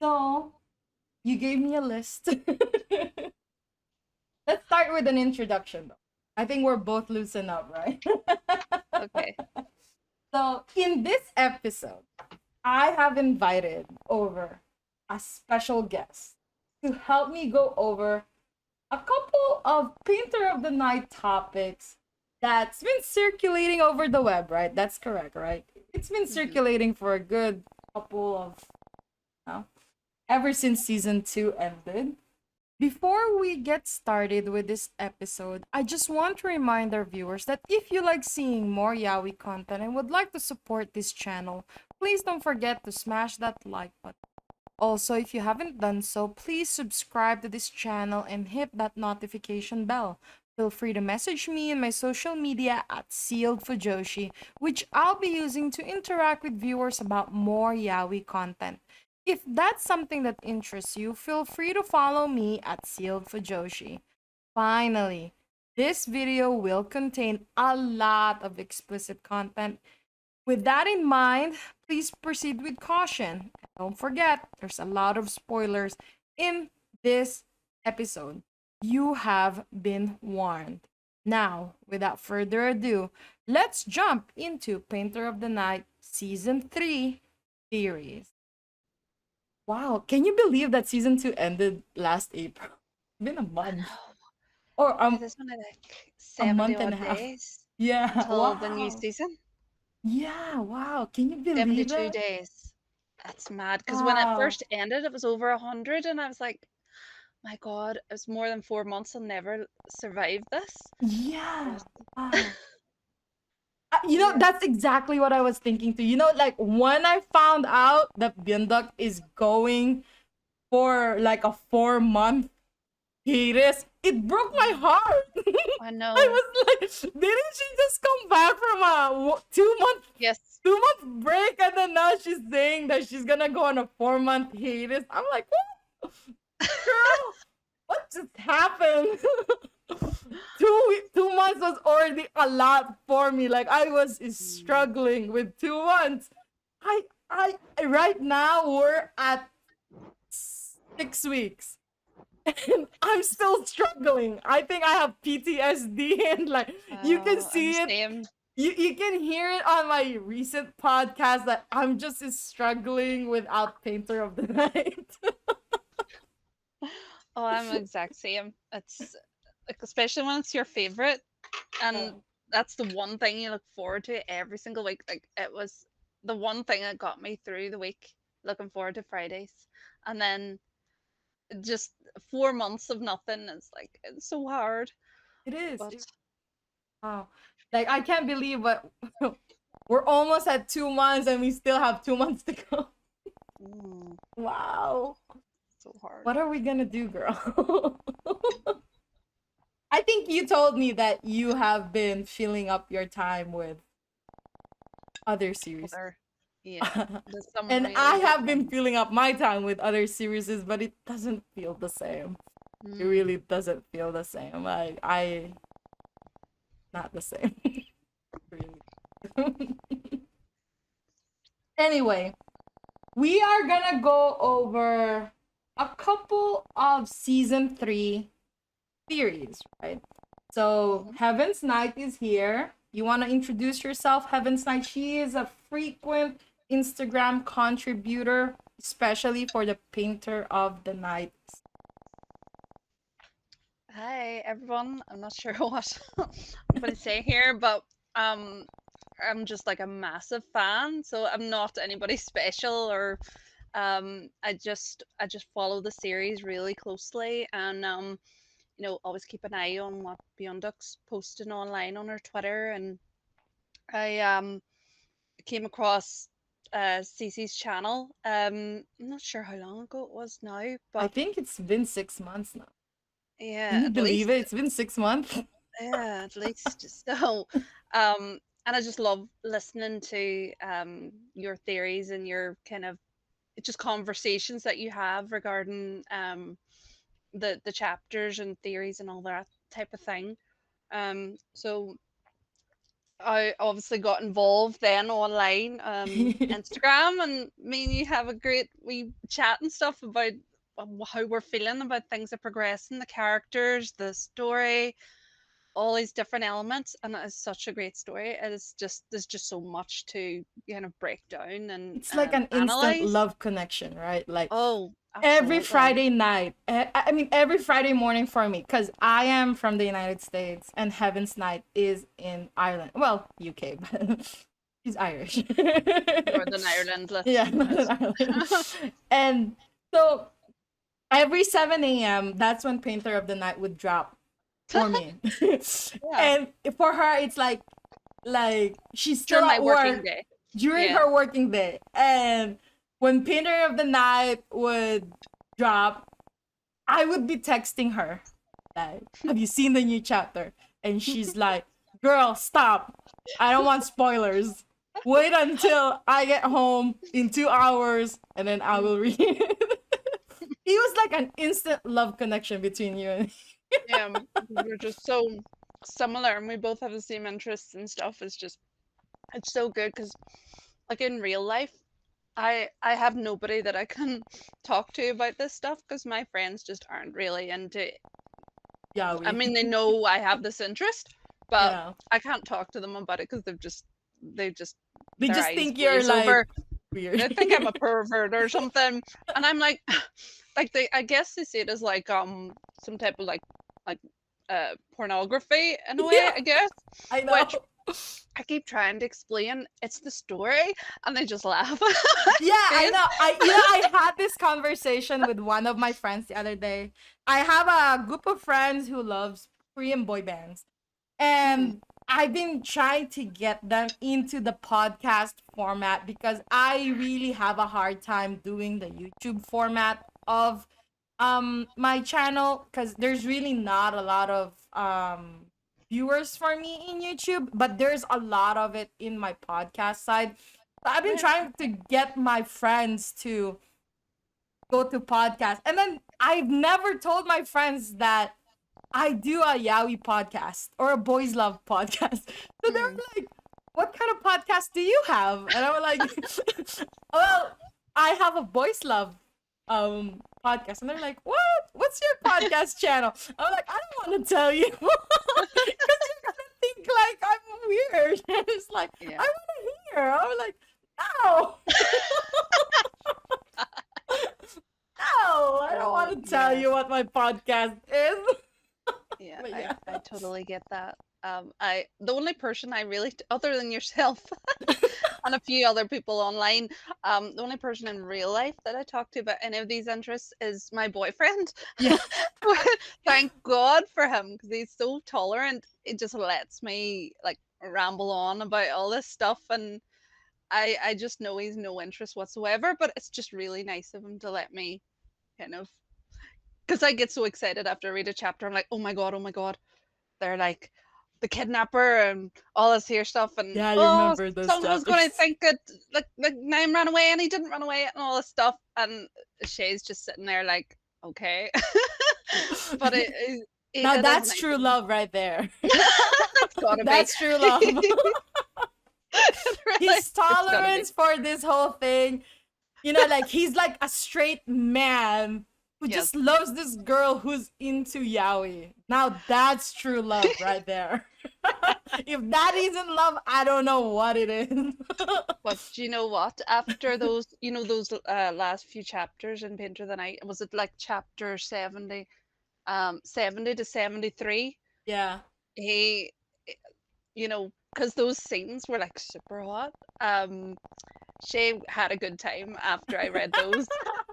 So you gave me a list. Let's start with an introduction though. I think we're both loosened up, right? Okay. So in this episode, I have invited over a special guest to help me go over a couple of Painter of the Night topics that's been circulating over the web, right? That's correct, right? It's been Hmm. circulating for a good couple of, you ever since season 2 ended. Before we get started with this episode, I just want to remind our viewers that if you like seeing more yaoi content and would like to support this channel, please don't forget to smash that like button. Also, if you haven't done so, please subscribe to this channel and hit that notification bell. Feel free to message me in my social media at Sealed Fujoshi, which I'll be using to interact with viewers about more yaoi content. If that's something that interests you, feel free to follow me at Sealed Fujoshi. Finally, this video will contain a lot of explicit content. With that in mind, please proceed with caution. Don't forget, there's a lot of spoilers in this episode. You have been warned. Now, without further ado, let's jump into Painter of the Night Season 3 theories. Wow, can you believe that Season 2 ended last April? It's been a I month. know. Or It is only like a 70 month and a odd half. days Yeah, until the new wow. season. Yeah, wow. Can you believe 72 that? days. That's mad. Because when it Wow. first ended, it was over 100, and I was like, my God, it's more than 4 months. I'll never survive this. Yeah. But Wow. yeah. That's exactly what I was thinking too. Like when I found out that Byeonduck is going for like a 4 month hiatus, it broke my Mm, heart. I I know. was like, didn't she just come back from a 2 month Yes. 2 month break and then now she's saying that she's gonna go on a 4 month hiatus? I'm like, what, girl? What just happened? 2 months was already a lot for me. Like I was Mm. struggling with 2 months. I right now we're at 6 weeks. And I'm still struggling. I think I have PTSD and like you can I'm the see it. same. You can hear it on my recent podcast that I'm just struggling without Painter of the Night. Oh, I'm the exact same. It's like, especially when it's your favorite, and that's the one thing you look forward to every single week. Like, it was the one thing that got me through the week, looking forward to Fridays. And then just 4 months of nothing. It's like, it's so hard. It is. But Wow. Like I can't believe what we're almost at 2 months and we still have 2 months to go. mm, Wow. so hard. What are we gonna do, girl? I think you told me that you have been filling up your time with other series. Other, yeah, there's some And really I good have been ones. filling up my time with other series, but it doesn't feel the same. It Mm. really doesn't feel the same. Like I not the same. Really. Anyway, we are gonna go over a couple of season 3 theories, right? So Mhm. Heaven's Night is here. You want to introduce yourself, Heaven's Night? She is a frequent Instagram contributor, especially for the Painter of the Night. Hi everyone. I'm not sure what I'm going to say here, but um, I'm just like a massive fan. So I'm not anybody special, or I just follow the series really closely, and always keep an eye on what Byeonduck's posting online on her Twitter. And I came across CeeCee's channel. I'm not sure how long ago it was now, I but think it's been 6 months now. Can yeah, you at believe it? least. It's been 6 months. Yeah, at least. So, and I just love listening to your theories and your kind of just conversations that you have regarding the chapters and theories and all that type of thing. So I obviously got involved then online, Instagram, and me and you have a great we chat and stuff about how we're feeling about things that progress in the characters, the story, all these different elements, and it is such a great story. It is just there's just so much to kind of break down and It's like an instant analyze. love connection, right? Like Oh, every absolutely. Friday night, I mean, every Friday morning for me, because I am from the United States and Heaven's Night is in Ireland. Well, UK, but he's Irish. Northern Ireland, Yeah, Northern let's Ireland. And so every 7 a.m., that's when Painter of the Night would drop for me. yeah, And for her, it's like she's still during my at working work day. during Yeah. her working day. And when Painter of the Night would drop, I would be texting her, like, have you seen the new chapter? And she's like, girl, stop. I don't want spoilers. Wait until I get home in 2 hours and then I will read it. It was like an instant love connection between you and Yeah, we're just so similar, and we both have the same interests and stuff. It's so good because, like in real life, I have nobody that I can talk to about this stuff because my friends just aren't really into. I Yaoi. mean, they know I have this interest, but Yeah. I can't talk to them about it because they just They their just eyes think you're glaze like over. weird. They think I'm a pervert or something, and I'm like, like they. I guess they see it as like some type of like pornography in a way, Yeah, I guess. I know. Which I keep trying to explain. It's the story, and they just laugh. Yeah, I know. I had this conversation with one of my friends the other day. I have a group of friends who loves Korean boy bands. Mhm. And I've been trying to get them into the podcast format because I really have a hard time doing the YouTube format of my channel because there's really not a lot of viewers for me in YouTube, but there's a lot of it in my podcast side. So I've been Right. trying to get my friends to go to podcast. And then I've never told my friends that I do a yaoi podcast or a boys love podcast. So they Mm. were like, "What kind of podcast do you have?" And I was like, "Well, I have a boys love podcast." And they're like, "What? What's your podcast channel?" I'm like, "I don't want to tell you because you're gonna think like I'm weird." And it's like, Yeah. "I want to hear." I was like, "No." No, I don't want to tell Yeah. you what my podcast is. Yeah, But I, yeah. I totally get that. The only person I really, other than yourself and a few other people online, the only person in real life that I talk to about any of these interests is my boyfriend. Yeah. Thank God for him because he's so tolerant. It just lets me like ramble on about all this stuff, and I just know he's no interest whatsoever. But it's just really nice of him to let me kind of because I get so excited after I read a chapter. I'm like, oh my god, they're like the kidnapper and all this here stuff, and Yeah, you oh, remember those Seungho's gonna chapters. think that like Naim ran away and he didn't run away and all this stuff, and Shay's just sitting there like, okay, but Now it is that's nice true of him. love right there. That's gotta be. That's true love. Really, His it's gotta be. tolerance for this whole thing, like he's like a straight man who Yes. just loves this girl who's into yaoi. Now that's true love right there. If that isn't love, I don't know what it is. But do you know what? After those, those last few chapters in Painter of the Night, was it like chapter 70, 70 to 73? Yeah. He, because those scenes were like super hot. She had a good time after I read those.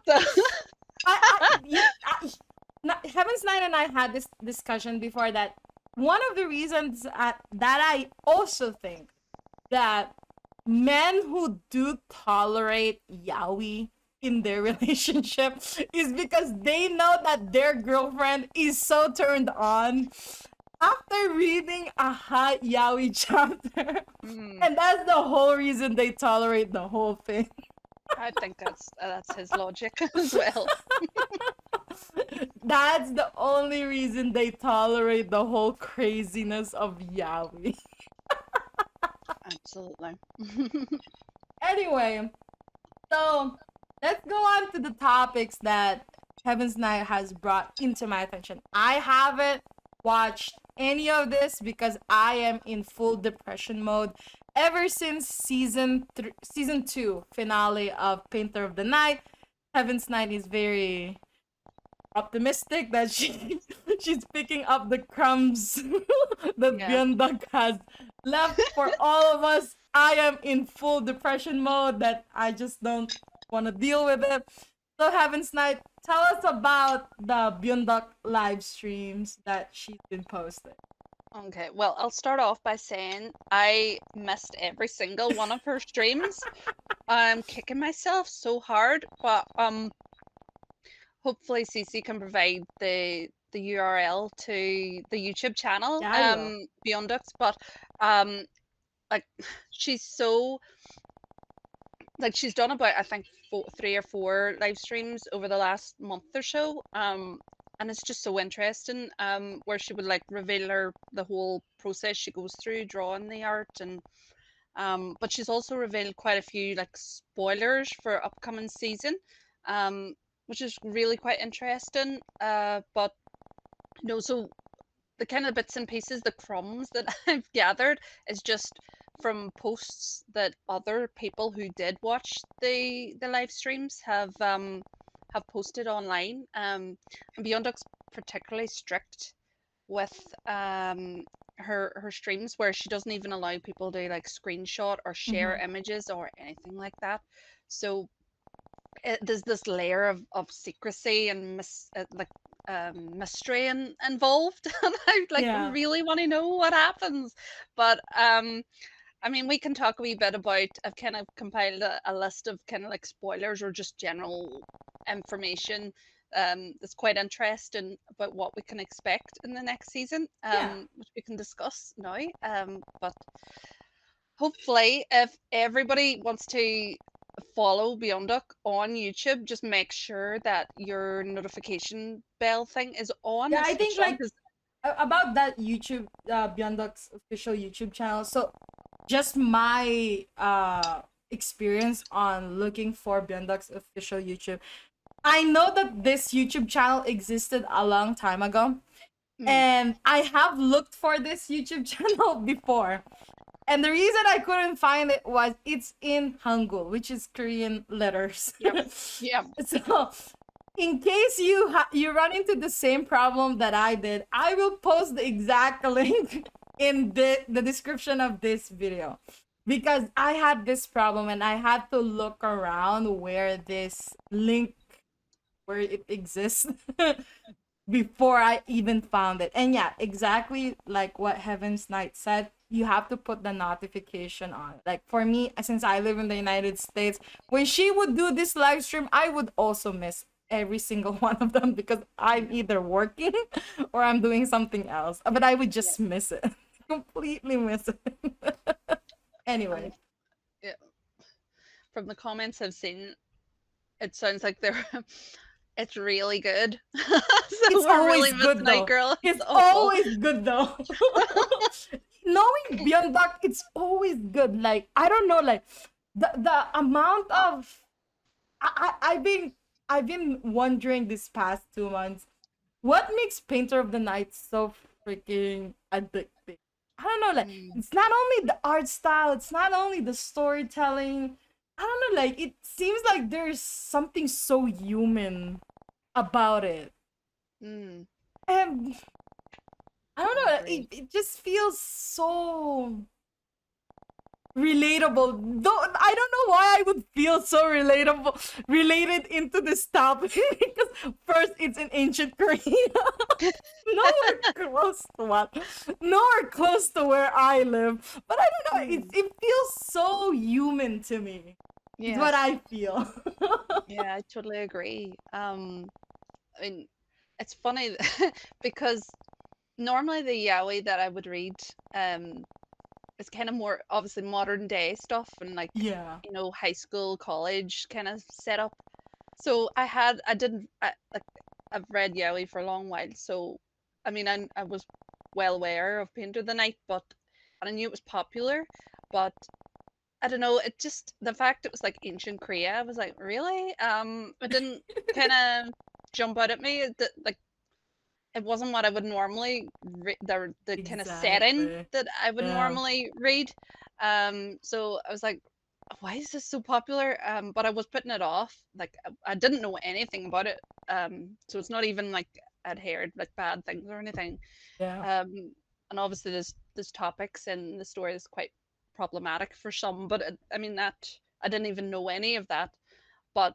So, Heaven's Night and I had this discussion before that one of the reasons that I also think that men who do tolerate yaoi in their relationship is because they know that their girlfriend is so turned on after reading a hot yaoi chapter. mm, And that's the whole reason they tolerate the whole thing. I think that's his logic as well. That's the only reason they tolerate the whole craziness of yaoi. Absolutely. Anyway, so let's go on to the topics that Heaven's Night has brought into my attention. I haven't watched any of this because I am in full depression mode ever since season 2 finale of Painter of the Night. Heaven's Night is very optimistic that she's picking up the crumbs that Yeah. Byeonduck has left for all of us. I am in full depression mode that I just don't want to deal with it. So Heaven's Night, tell us about the Byeonduck live streams that she's been posting. Okay, well, I'll start off by saying I missed every single one of her streams. I'm kicking myself so hard, but hopefully CeeCee can provide the URL to the YouTube channel, Yeah, I will. Byeonduck's, but um like she's so like she's done about I think 3 or 4 live streams over the last month or so. And it's just so interesting. Where she would like reveal the whole process she goes through drawing the art, and but she's also revealed quite a few like spoilers for upcoming season, which is really quite interesting. But so the kind of bits and pieces, the crumbs that I've gathered is just from posts that other people who did watch the live streams have posted online. And Beyondduck's particularly strict with her streams, where she doesn't even allow people to like screenshot or share Mm-hmm. images or anything like that. So there's this layer of secrecy and mystery involved, and I like Yeah. really want to know what happens. But I mean, we can talk a wee bit about. I've kind of compiled a list of kind of like spoilers or just general information that's quite interesting about what we can expect in the next season, Yeah. which we can discuss now. But hopefully, if everybody wants to follow Beyonduck on YouTube, just make sure that your notification bell thing is on, Yeah, is I think switched on, like because about that YouTube Byeonduck's official YouTube channel. So just my experience on looking for Byeonduck's official YouTube. I know that this YouTube channel existed a long time ago, and I have looked for this YouTube channel before. And the reason I couldn't find it was it's in Hangul, which is Korean letters. yep, yeah, So, in case you run into the same problem that I did, I will post the exact link in the description of this video, because I had this problem and I had to look around where this link where it exists before I even found it. And yeah, exactly like what Heaven's Night said, you have to put the notification on. Like for me, since I live in the United States, when she would do this live stream, I would also miss every single one of them because I'm either working or I'm doing something else. But I would yeah. just miss it. Completely miss it. And Anyway. yeah, from the comments I've seen, it sounds like they're it's really good. So It's we're really always good missing out, though. girl. It's It's awful. always good though. Knowing Byeonduck, it's always good. Like I don't know, like the amount of I've been wondering this past 2 months, what makes Painter of the Night so freaking addicting. I don't know, like Mm, it's not only the art style, it's not only the storytelling. I don't know, like it seems like there's something so human about it. mm, And I don't I know, agree. it just feels so relatable. Though I don't know why I would feel so related into this topic because first it's in ancient Korea. Nowhere close to what? Nowhere close to where I live. But I don't know, Mm, it feels so human to me. It's what yes. I feel. Yeah, I totally agree. I mean, it's funny because normally the yaoi that I would read um is kind of more obviously modern day stuff and like Yeah. high school, college kind of setup. So I didn't like I've read yaoi for a long while, so I mean I was well aware of Painter the Night, but and I knew it was popular, but I don't know, it just the fact it was like ancient Korea, I was like, really? It didn't kind of jump out at me. Like it wasn't what I would normally the kind of setting Exactly. that I would Yeah. normally read. So I was like, why is this so popular? But I was putting it off. Like I didn't know anything about it. So it's not even like I'd heard like bad things or anything. Yeah. And obviously there's topics in the story that's quite problematic for some, but I mean that I didn't even know any of that. But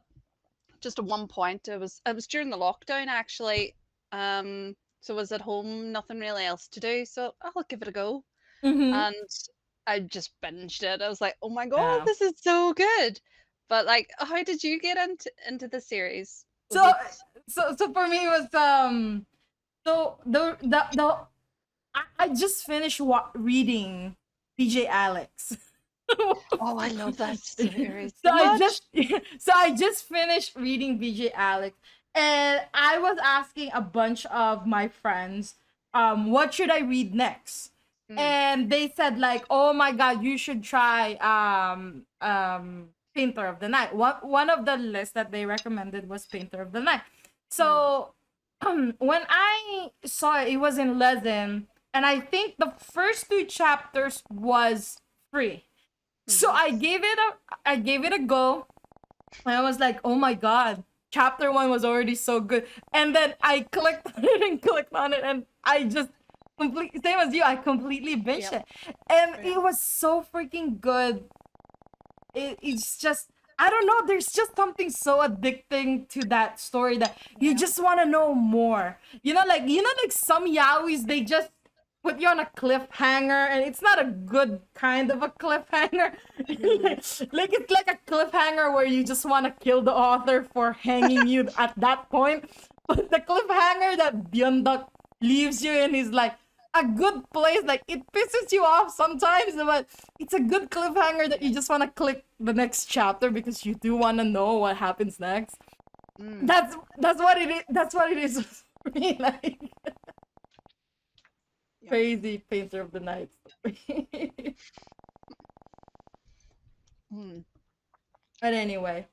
just at one point, it was during the lockdown actually. So I was at home, nothing really else to do, so I'll give it a go. Mm-hmm. And I just binged it. I was like, oh my god, Yeah. this is so good. But like, how did you get into the series? Was So it? so for me it was so I just finished reading PJ Alex. Oh, I love that series so so I much. just so I just finished reading BJ Alex, and I was asking a bunch of my friends, what should I read next? Mm, And they said like, oh my god, you should try Painter of the Night. One of the lists that they recommended was Painter of the Night. mm, So when I saw it, it was in Lezen, and I think the first two chapters was free. So mm-hmm. I gave it a go. And I was like, oh my god, chapter one was already so good. And then I clicked on it and clicked on it, and I just completely same as you, I completely binged Yep. it. And Yeah. it was so freaking good. It's just I don't know, there's just something so addicting to that story that you Yeah. just want to know more. Like some yaois, they just put you on a cliffhanger, and it's not a good kind of a cliffhanger. Mm, Like it's like a cliffhanger where you just want to kill the author for hanging you at that point. But the cliffhanger that Byeonduck leaves you in is like a good place. Like it pisses you off sometimes, but it's a good cliffhanger that yeah. you just want to click the next chapter because you do want to know what happens next. Mm, That's what it is. That's what it is for me. Like yep. crazy Painter of the Night. Mm. But anyway,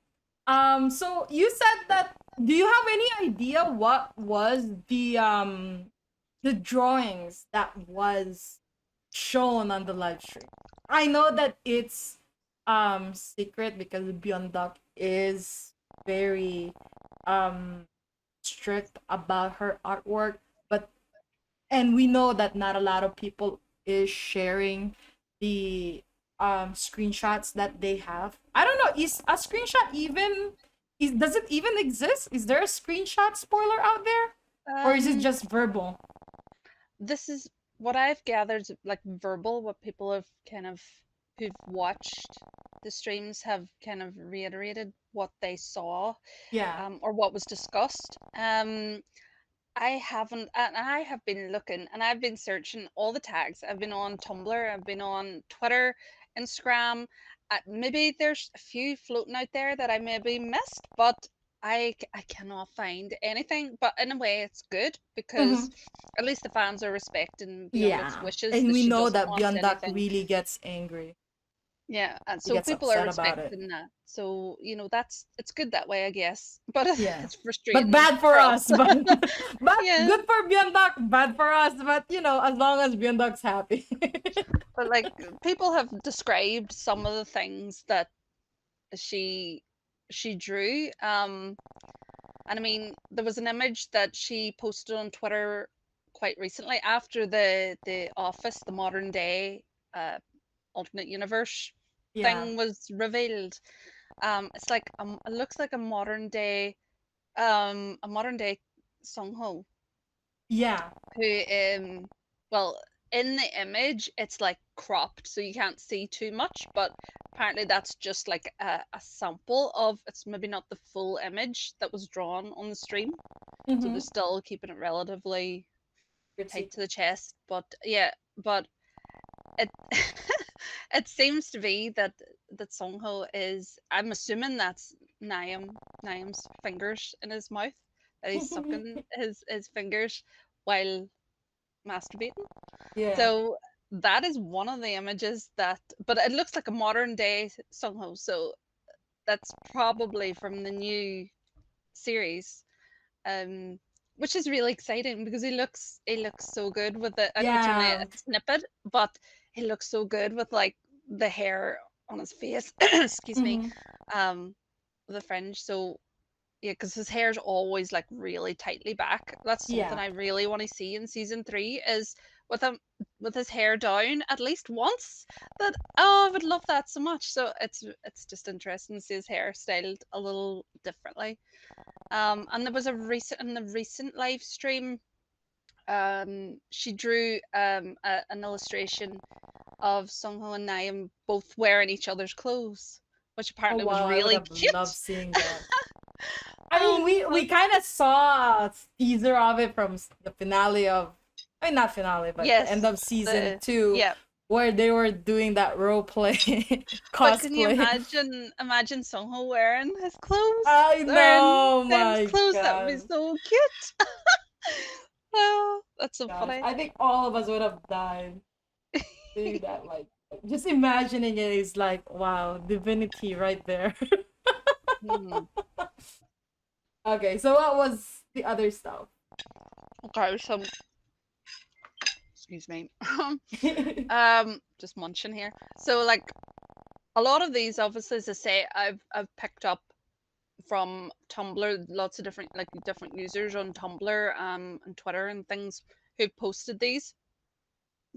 so you said that. Do you have any idea what was the drawings that was shown on the live stream? I know that it's secret because Byeonduck is very um strict about her artwork, but and we know that not a lot of people is sharing the screenshots that they have. I don't know, is a screenshot even is does it even exist? Is there a screenshot spoiler out there, or is it Um, just verbal? this is what I've gathered, like verbal, what people have kind of who've watched the streams have kind of reiterated what they saw, Yeah. or what was discussed. I haven't, and I have been looking and I've been searching all the tags. I've been on Tumblr, I've been on Twitter, Instagram. Maybe there's a few floating out there that I maybe missed, but I cannot find anything. But in a way, it's good because Mhm. at least the fans are respecting Beyonduk's Yeah. wishes And that we she know doesn't that want Byeonduck anything. really gets angry. Yeah, and He so gets people are upset about it. respecting that. So, that's it's good that way, I guess. But Yeah. it's But frustrating bad for for us. us, but Yeah. good for Byeonduck, bad for us, but as long as Byeonduck's happy. But like people have described some of the things that she she drew. And I mean there was an image that she posted on Twitter quite recently after the Office, the modern day alternate universe Yeah. thing was revealed. It's like it looks like a modern day Seungho Yeah. who well, in the image it's like cropped so you can't see too much, but apparently that's just like a sample of, it's maybe not the full image that was drawn on the stream, so they're Mm-hmm. still keeping it relatively Good tight to secret. the chest. But yeah, but it it seems to be that Songho is, I'm assuming that's Nakyum's fingers in his mouth, that he's sucking his fingers while masturbating. Yeah. So that is one of the images that, but it looks like a modern day Seungho, so that's probably from the new series, um, which is really exciting because he looks so good with it. I know it's only a Yeah. snippet, but he looks so good with like the hair on his face. Excuse me, Hmm. um, the fringe. So yeah, because his hair's always like really tightly back. That's something Yeah. I really want to see in season 3 is with him with his hair down at least once. That oh, I would love that so much. So it's just interesting to see his hair styled a little differently. And there was a recent in the recent live stream. She drew an illustration of Seungho and Nakyum both wearing each other's clothes, which Oh apparently was wow, I would really have loved cute. seeing that. I mean, we But kind of saw a teaser of it from the finale of, I mean, not finale, but the end yes, of season the two, yeah. where they were doing that role play But can you cosplay. imagine Seungho wearing his clothes, I wearing know, Nakyum's my clothes? That would be God. so cute. Oh, that's so Gosh, funny. I think all of us would have died doing that. Like, just imagining it is like, wow, divinity right there. Hmm. Okay, so what was the other stuff? Okay, so excuse me. Just munching here. So like a lot of these, obviously, as I say, I've picked up from Tumblr, lots of different users on Tumblr, and Twitter and things who posted these.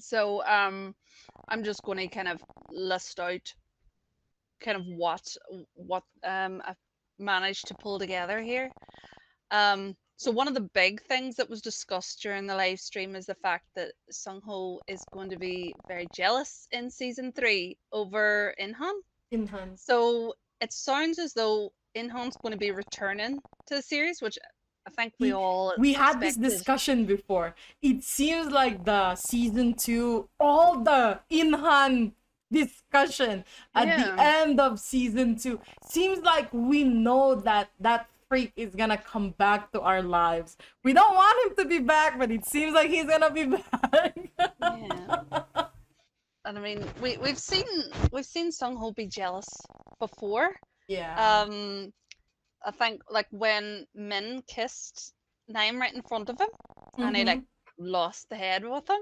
So I'm just going to kind of list out kind of what I've managed to pull together here. So one of the big things that was discussed during the live stream is the fact that Seungho is going to be very jealous in season 3 over Inhan. In hand. So it sounds as though Inhan's going to be returning to the series, which I think we he all we had this expected. discussion before. It seems like the season two, all the Inhan discussion at the Yeah. end of season two seems like we know that that freak is gonna come back to our lives. We don't want him to be back, but it seems like he's gonna be back. Yeah. And I mean, we've seen Seungho be jealous before. Yeah. Um, I think like when Min kissed Naim right in front of him, and he Mm-hmm. like lost the head with him.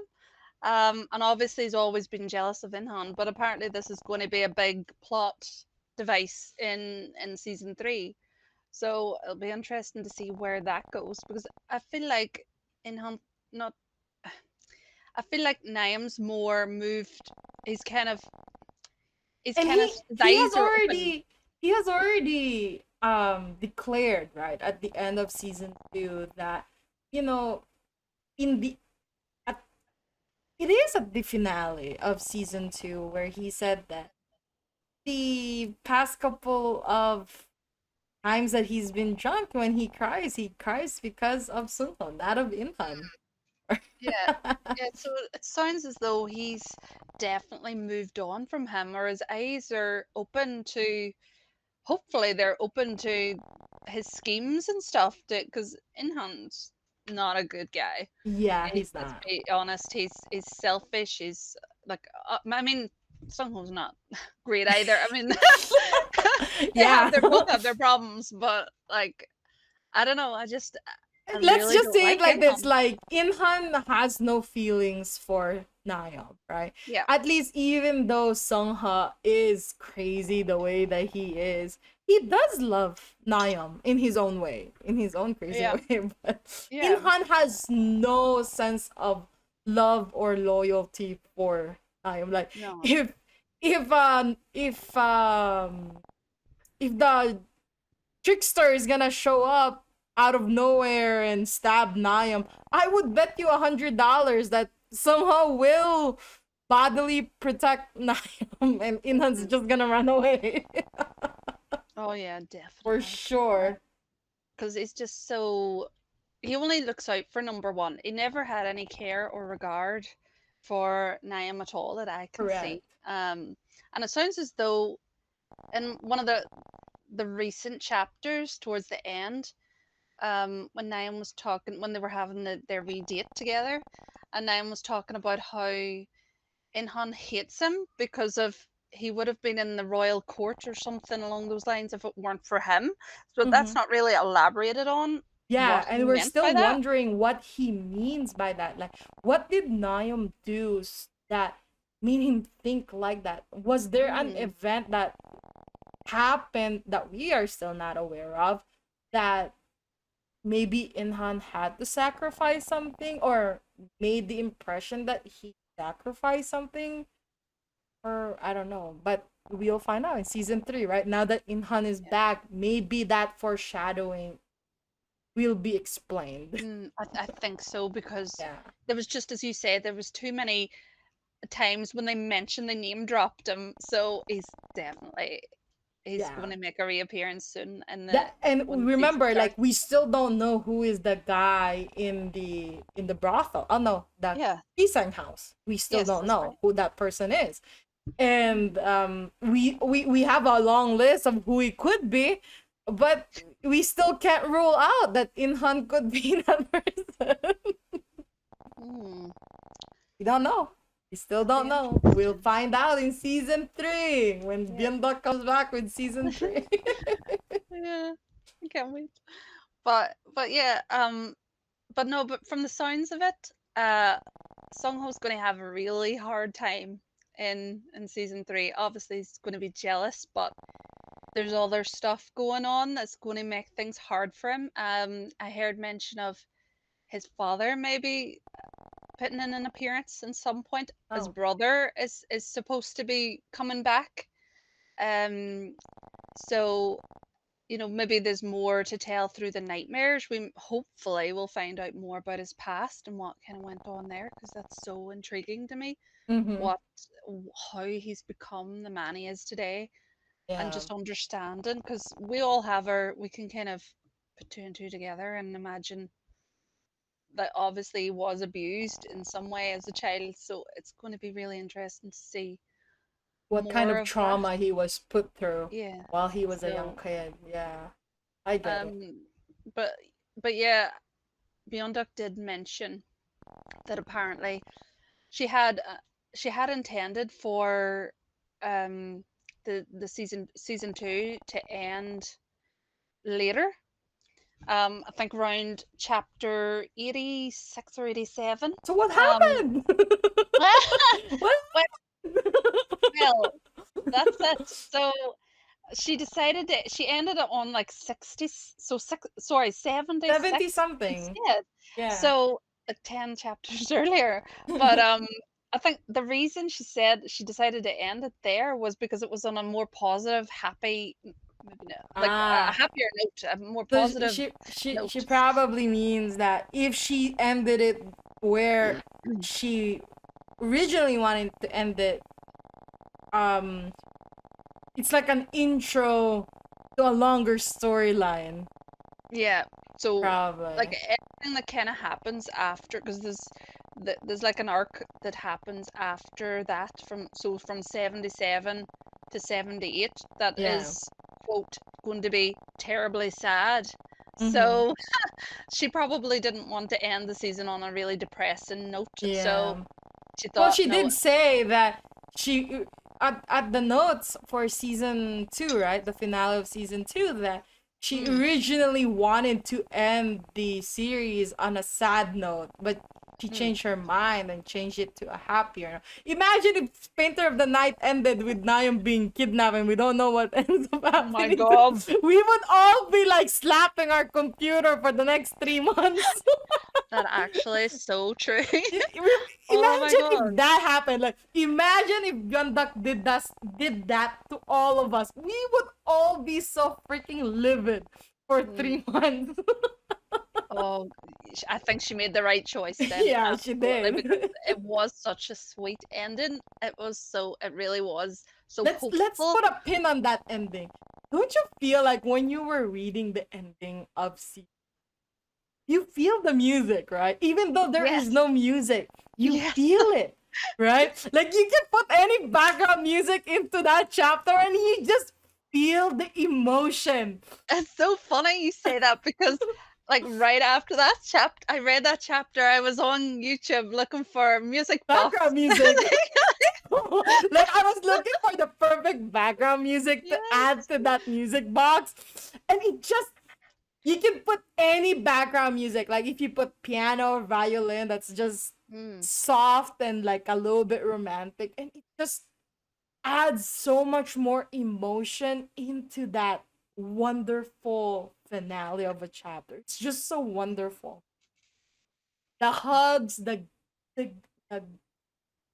And obviously he's always been jealous of Inhan, but apparently this is going to be a big plot device in season 3. So it'll be interesting to see where that goes because I feel like Inhan not. I feel like Naim's more moved. He's kind of he's And kind of his eyes are open. he has already declared, right, at the end of season two, that, you know, in the at, it is at the finale of season two where he said that the past couple of times that he's been drunk, when he cries because of Seungho, not of Inhan. Yeah, yeah. So it sounds as though he's definitely moved on from him, or his eyes are open to. Hopefully, they're open to his schemes and stuff. Because Inhan's not a good guy. Yeah, he's Let's not. be honest. He's selfish. He's like, I mean, Sungho's not great either. I mean, Yeah. they both have their problems, but like, I don't know. I Let's really just don't say like it like this: Inhan. like, Inhan has no feelings for Nayeon, right? Yeah, At least, even though Seungho is crazy the way that he does love Nayeon in his own way, in his own crazy yeah, way. But yeah. Inhan has no sense of love or loyalty for Nayeon. Like, No. if if um if um if the trickster is gonna show up out of nowhere and stab Nakyum, I would bet you $100 that somehow will bodily protect Nakyum and Inhan's Mm. just gonna run away. Oh yeah, For definitely. sure. Because he's just so he only looks out for number one. He never had any care or regard for Niam at all that I can see. Correct. And it sounds as though in one of the recent chapters towards the end, when Niam was talking when they were having their wee date together, and Niam was talking about how Inhan hates him because of he would have been in the royal court or something along those lines if it weren't for him. So that's Mhm. not really elaborated on Yeah, what he and we're meant by still that. wondering what he means by that. Like, what did Nakyum do that made him think like that? Was there an Hmm. event that happened that we are still not aware of that maybe Inhan had to sacrifice something or made the impression that he sacrificed something? Or I don't know. But we'll find out in season 3, right? Now that Inhan is back, maybe that foreshadowing will be explained. I think so because Yeah. there was just as you said, there was too many times when they mentioned the name dropped him. So he's going Yeah. to make a reappearance soon in the That, and when the season remember, starts. like, we still don't know who is the guy in the brothel. Oh no, the Yeah. Pisang house. We still Yes, don't that's know right. who that person is. And we have a long list of who it could be, but we still can't rule out that Inhan could be that person. Hmm. We don't know. We still That'll be don't know. We'll interesting. find out in season 3 when Yeah. Byeonduck comes back with season 3. Yeah. I can't wait. But yeah, but no, but from the sounds of it, Seungho's going to have a really hard time in season 3. Obviously, he's going to be jealous, but there's other stuff going on that's going to make things hard for him. I heard mention of his father maybe putting in an appearance in some point. His Oh. brother is supposed to be coming back. Um, so maybe there's more to tell through the nightmares. We hopefully will find out more about his past and what kind of went on there because that's so intriguing to me. Mm-hmm. What, how he's become the man he is today, and Yeah. just understanding because we can kind of put two and two together and imagine that obviously he was abused in some way as a child. So it's going to be really interesting to see What kind more of of that. trauma he was put through Yeah. while he was a young So, kid. Yeah. I get it. um, but yeah, Byeonduck did mention that apparently she had uh, she had intended for um the season 2 to end later. I think around chapter 86 or 87. So what Um, happened? What? well, well, that's it. So she ended up on like 60, so 76 70 something. instead. Yeah. So 10 chapters earlier. But I think the reason she said she decided to end it there was because it was on a more positive, happy, maybe not, like a Ah. happier note, a more So positive she note. probably means that if she ended it where she originally wanted to end it, um it's like an intro to a longer storyline. Yeah. So like Probably. everything that kind of happens after, because there's like an arc that happens after that from 77 to 78 that Yeah. is quote going to be terribly sad. Mm-hmm. So she probably didn't want to end the season on a really depressing note. So Yeah. she Well, thought, she no, did say that she at the notes for season 2, right? The finale of season 2, that she mm, originally wanted to end the series on a sad note, but she mm, changed her mind and changed it to a happier note. Imagine if Painter of the Night ended with Nakyum being kidnapped and we don't know what ends up oh my happening. God, We would all be like slapping our computer for the next 3 months. that actually is so true. Oh my Imagine God. if that happened. Like, imagine if Byeonduck did that to all of us. We would all be so freaking livid for Mm. 3 months. Oh, I think she made the right choice then, Yeah, she absolutely, did. because it was such a sweet ending. It really was so Let's hopeful. put a pin on that ending. Don't you feel like when you were reading the ending of you feel the music, right? Even though there is Yes, no music, you yes, feel it, right? Like you can put any background music into that chapter and you just feel the emotion. it's so funny you say that because like right after that chapter, I read that chapter. I was on YouTube looking for music buffs. Background music. Like I was looking for the perfect background music to add Yes. to that music box, and it just you can put any background music. Like if you put piano or violin, that's just Mm. soft and like a little bit romantic, and it just adds so much more emotion into that wonderful finale of a chapter. It's just so wonderful. The hugs, the, the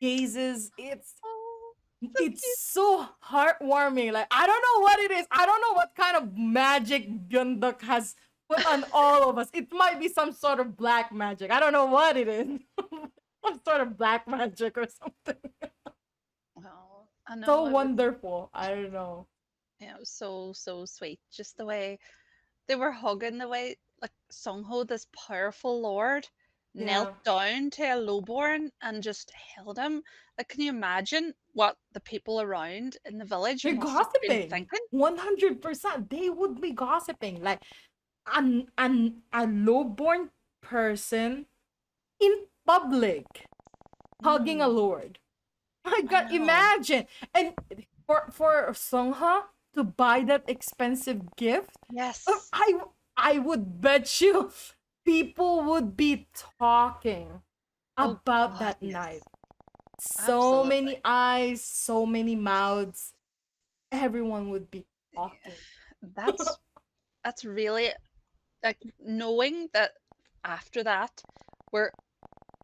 gazes, Oh, so it's cute. so heartwarming. Like I don't know what it is. I don't know what kind of magic Byeonduck has put on all of us. It might be some sort of black magic. I don't know what it is. Some sort of black magic or something. Oh, I So know it was. wonderful. I don't know. Yeah, it was so sweet. Just the way they were hugging, the way like Seungho, this powerful lord, knelt Yeah. down to a lowborn and just held him. Like, can you imagine what the people around in the village They're must have been gossiping. thinking? 100%. They would be gossiping. Like a lowborn person in public hugging a Mm, lord. My I God, know. imagine. And for Seungho to buy that expensive gift, Yes. I would bet you people would be talking Oh about God, that night. yes. So Absolutely. many eyes, so many mouths. Everyone would be talking. That's that's really like knowing that after that, where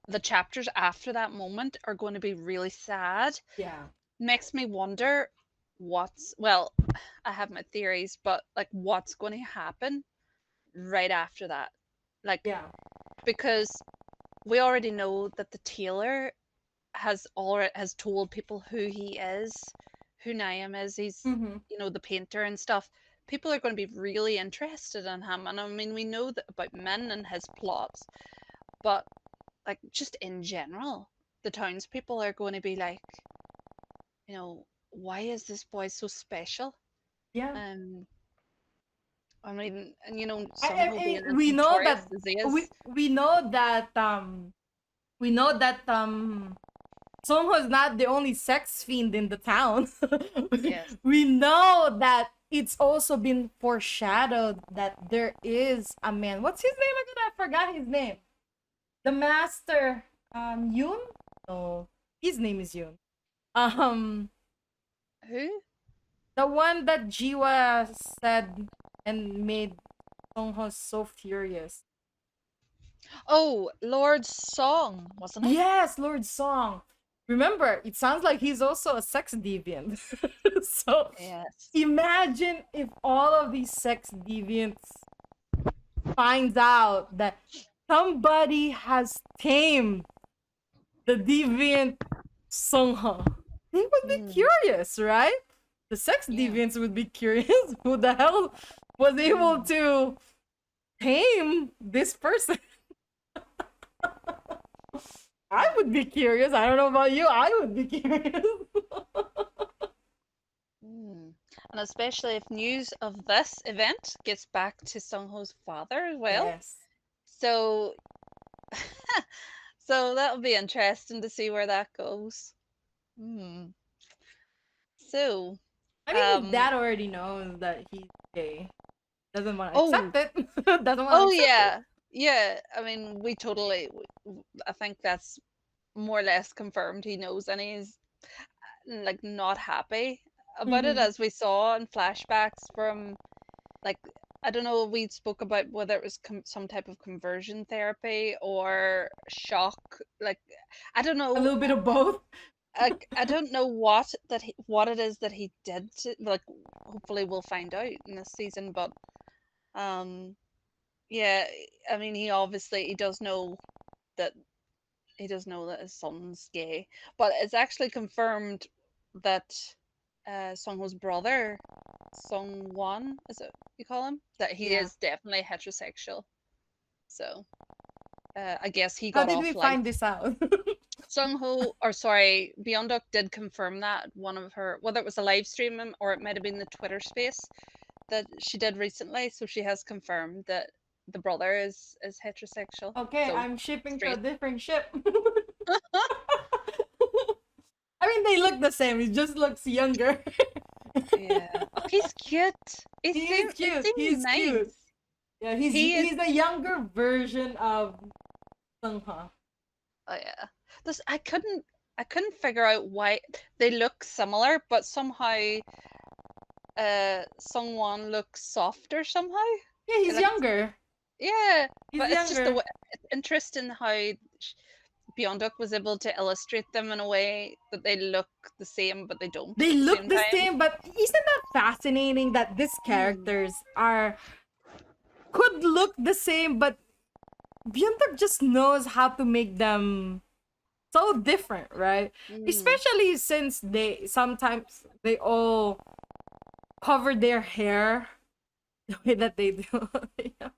the chapters after that moment are going to be really sad, Yeah. makes me wonder what's, well, I have my theories, but like what's going to happen right after that. Like, Yeah. because we already know that the tailor has told people who he is, who Nakyum is. He's, Mm-hmm. the painter and stuff. People are going to be really interested in him, and I mean, we know that about Min and his plots, but like just in general, the townspeople are going to be like, why is this boy so special? Yeah. Um, I mean, and I Seung-ho being as we know notorious that as he is. we know that we know that Seungho is not the only sex fiend in the town. Yes. We know that it's also been foreshadowed that there is a man. What's his name again? I forgot his name. The master, Yoon. No, his name is Yoon. Um, Who? the one that Jiwa said and made Seungho so furious. Oh, Lord Song, wasn't it? Yes, Lord Song. Remember, it sounds like he's also a sex deviant. So Yes. imagine if all of these sex deviants finds out that somebody has tamed the deviant Seungho. They would be Mm, curious, right? The sex yeah. deviants would be curious. Who the hell was able Mm, to tame this person? I would be curious. I don't know about you. I would be curious. mm. And especially if news of this event gets back to Seung-ho's father as well. Yes. So, so that'll be interesting to see where that goes. Hmm. So, I mean, his um, dad already knows that he's gay. Doesn't want to oh, accept it. Doesn't want to oh accept it. yeah, yeah. I mean, we totally. I think that's more or less confirmed. He knows, and he's like not happy about it, Mm-hmm. as we saw in flashbacks from like, I don't know. We spoke about whether it was some type of conversion therapy or shock. Like, I don't A know. little bit of both. I don't know what it is that he did to, like. Hopefully, we'll find out in this season. But um, yeah. I mean, he does know that his son's gay, but it's actually confirmed that Sungho's brother, Sungwon, is it you call him? That he Yeah. is definitely heterosexual. So I guess he How got did off we light. find this out? Sungho, or sorry, Byeonduck did confirm that one of her, whether it was a live stream or it might have been the Twitter space that she did recently. So she has confirmed that the brother is heterosexual. Okay, So I'm shipping to a straight. different ship. I mean, they look the same. He just looks younger. Yeah. Oh, he's cute. He is He cute. seems He's cute. nice. Yeah, He is. he's a younger version of Seungho. Oh yeah. This I couldn't figure out why they look similar, but somehow Sungwon looks softer somehow. Yeah, he's Like younger. yeah, He's but it's just the younger. way, it's interesting how Byeonduck was able to illustrate them in a way that they look the same, but they don't They at the look same the time. same, but isn't that fascinating that these Mm. characters are could look the same, but Byeonduck just knows how to make them so different, right? Mm. Especially since they sometimes they all cover their hair the way that they do. You know?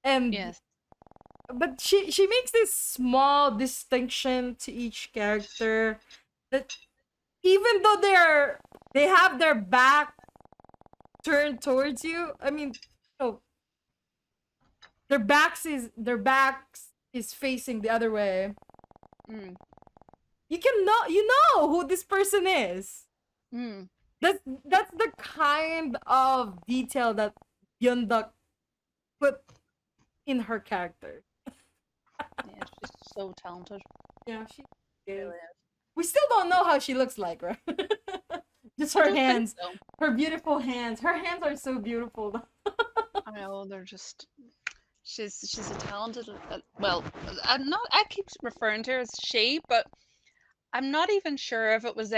And Yes. but she makes this small distinction to each character that even though they have their back turned towards you, I mean, oh, their backs is facing the other way. Mm. You know who this person is. Mm. That's the kind of detail that Byeonduck put in her character. Yeah, she's so talented. Yeah, she is. Really is. We still don't know how she looks like, right? Just I her don't think hands, so. her beautiful hands. Her hands are so beautiful. I know they're just. She's a talented. Well, I'm not. I keep referring to her as she, but I'm not even sure if it's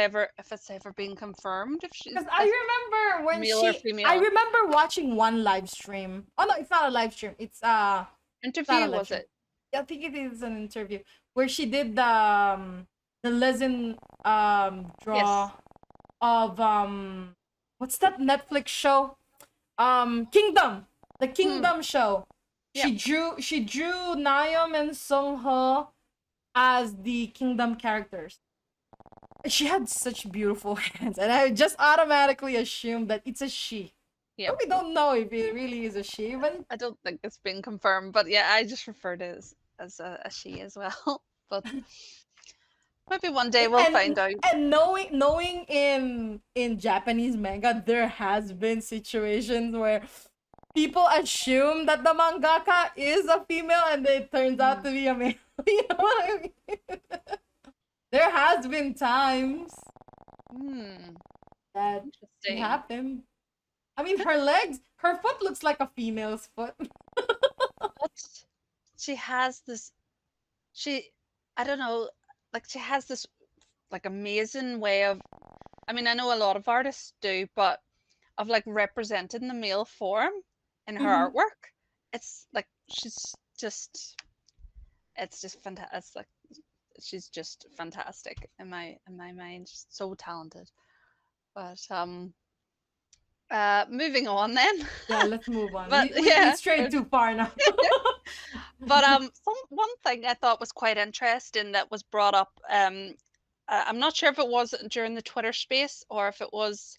ever been confirmed if she's Because a I remember when male or I female. remember watching one live stream. Oh no, it's not a live stream. It's not a Interview live was stream. it? I think it is an interview where she did the lesson Yes. draw of what's that Netflix show? Kingdom. The Hmm. Kingdom show. Yep. She drew Nakyum and Seung-ho as the Kingdom characters. She had such beautiful hands, and I just automatically assumed that it's a she. Yep. But we don't know if it really is a she, but I don't think it's been confirmed, but yeah, I just refer to it as a she as well. But maybe one day we'll find out. and knowing in Japanese manga, there has been situations where people assume that the mangaka is a female and it turns out Hmm. to be a male. You know what I mean? There has been times Hmm. that it Interesting. happened. I mean, her foot looks like a female's foot. But she has this. She, I don't know, like she has this like amazing way of. I mean, I know a lot of artists do, but of like representing the male form in her Mhm. artwork. It's like it's just fantastic. It's like she's just fantastic in my mind. She's so talented. But moving on then. Yeah, let's move on. But We yeah, strayed too far now. but one thing I thought was quite interesting that was brought up. I'm not sure if it was during the Twitter space or if it was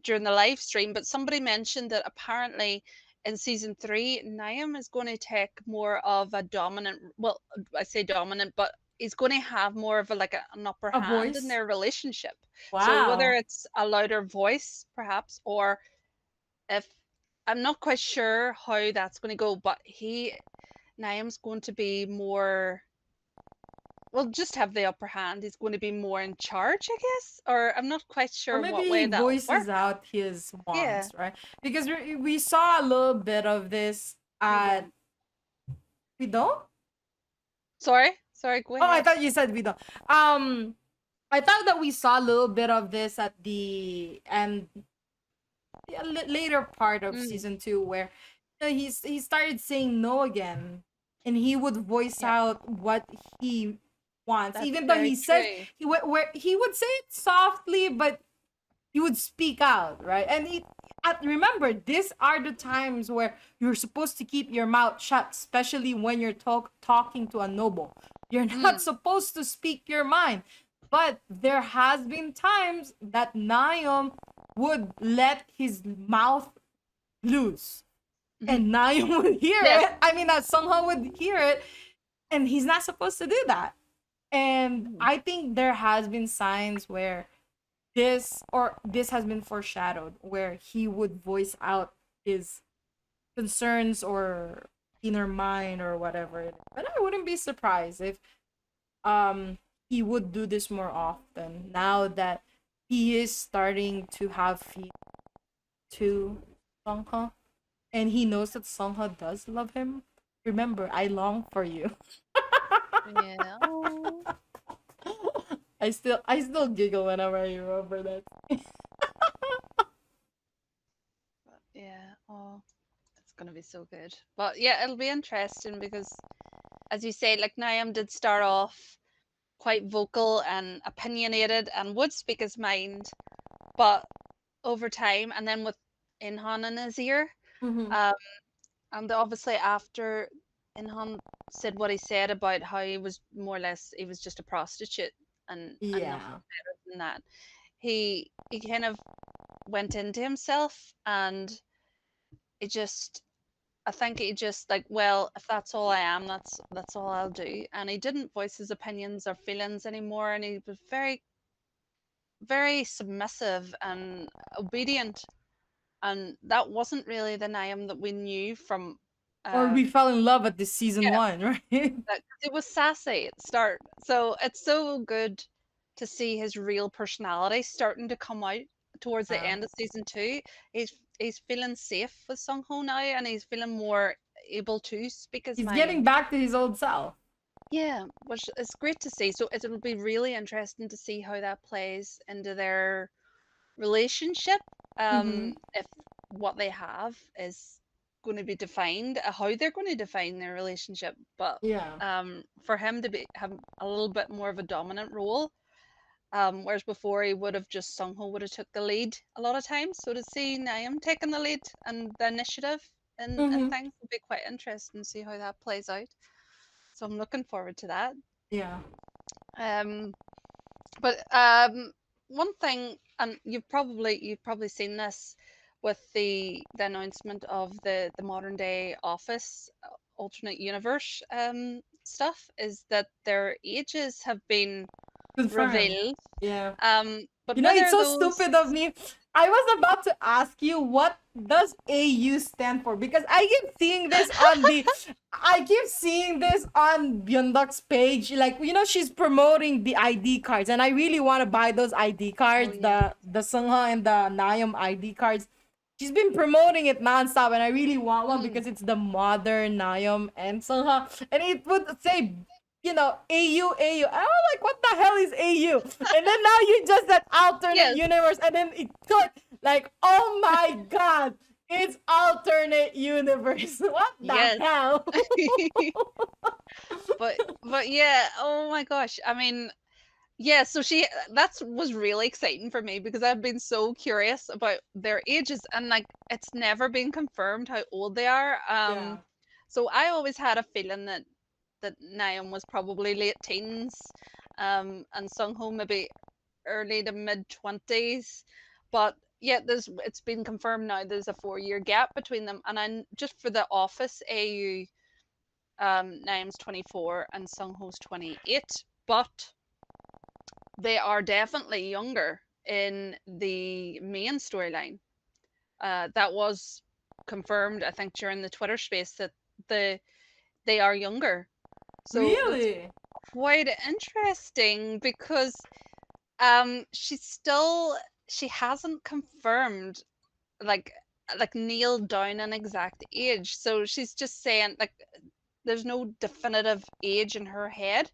during the live stream, but somebody mentioned that apparently in season three, Nakyum is going to take more of a dominant. Well, I say dominant, but he's going to have more of a like an upper A hand in voice. their relationship. So whether Wow. it's a louder voice, perhaps, or if I'm not quite sure how that's going to go, but Naim's going to be more. Well, just have the upper hand. He's going to be more in charge, I guess, or I'm not quite Or sure maybe what he way that'll voices work. out his Yeah, wants, right? Because we saw a little bit of this we at did. we don't. Sorry, go Oh, I ahead. thought you said we don't. I thought that we saw a little bit of this at the end, yeah, later part of Mm, season two, where he started saying no again, and he would voice yep, out what he wants, that's even though very he says true. where he would say it softly, but he would speak out, right? And remember, these are the times where you're supposed to keep your mouth shut, especially when you're talking to a noble. You're not Mm, supposed to speak your mind. But there has been times that Nakyum would let his mouth loose. Mhm. and Nakyum would hear Yes. it. I mean, that Seungho would hear it, and he's not supposed to do that. And Mhm. I think there has been signs where this has been foreshadowed, where he would voice out his concerns or inner mind or whatever it is. But I wouldn't be surprised if he would do this more often now that he is starting to have feet to Seungho, and he knows that Seungho does love him. Remember, I long for you. Yeah. Oh. I still giggle whenever I remember that. But yeah. Oh, it's gonna be so good. But yeah, it'll be interesting because, as you say, like Nakyum did start off quite vocal and opinionated and would speak his mind, but over time, and then with Inhan in his ear, Mm-hmm. um, and obviously after Inhan said what he said about how he was more or less he was just a prostitute and nothing Yeah. better than that, he kind of went into himself, and it just I think he just like, well, if that's all I am, that's all I'll do. And he didn't voice his opinions or feelings anymore, and he was very, very submissive and obedient. And that wasn't really the Naim that we knew from, Or uh, we fell in love at this season yeah, one, right? that it was sassy at the start. So it's so good to see his real personality starting to come out towards the Yeah. end of season two. He's feeling safe with Sung-ho now, and he's feeling more able to speak his He's getting mind. back to his old self. Yeah, which is great to see. So it'll be really interesting to see how that plays into their relationship. Mm-hmm. If what they have is going to be defined, how they're going to define their relationship. But Yeah. for him to be have a little bit more of a dominant role, whereas before he would have just Sungho would have took the lead a lot of times. So to see Naeum taking the lead and the initiative and Mm-hmm. things will be quite interesting to see how that plays out. So I'm looking forward to that. Yeah. Um, but one thing, and you've probably seen this with the announcement of the modern day Office alternate universe stuff, is that their ages have been Confirmed. revealed. Yeah. But You know, it's whether so those, stupid of me. I was about to ask you what does AU stand for because I keep seeing this on Byeonduck's page. Like, you know, she's promoting the ID cards, and I really want to buy those ID oh cards, yeah, the Seungho and the Nayeom ID cards. She's been promoting it nonstop, and I really want one mm, because it's the modern Nayeom and Seungho, and it would say, you know, AU, AU. I was like, what the hell is AU? And then now you just that alternate yes, universe, and then it clicked. Like, oh my god, it's alternate universe. What the yes. hell? But yeah, oh my gosh. I mean, yeah, so that was really exciting for me because I've been so curious about their ages, and like it's never been confirmed how old they are. Yeah. So I always had a feeling that Naeum was probably late teens, and Sungho maybe early to mid 20s. But yeah, it's been confirmed now there's a 4 year gap between them, and I just for the Office AU, Naeum's 24 and Sungho's 28, but they are definitely younger in the main storyline. That was confirmed, I think, during the Twitter space that the they are younger. So that's Really? quite interesting because she hasn't confirmed like nailed down an exact age. So she's just saying like there's no definitive age in her head.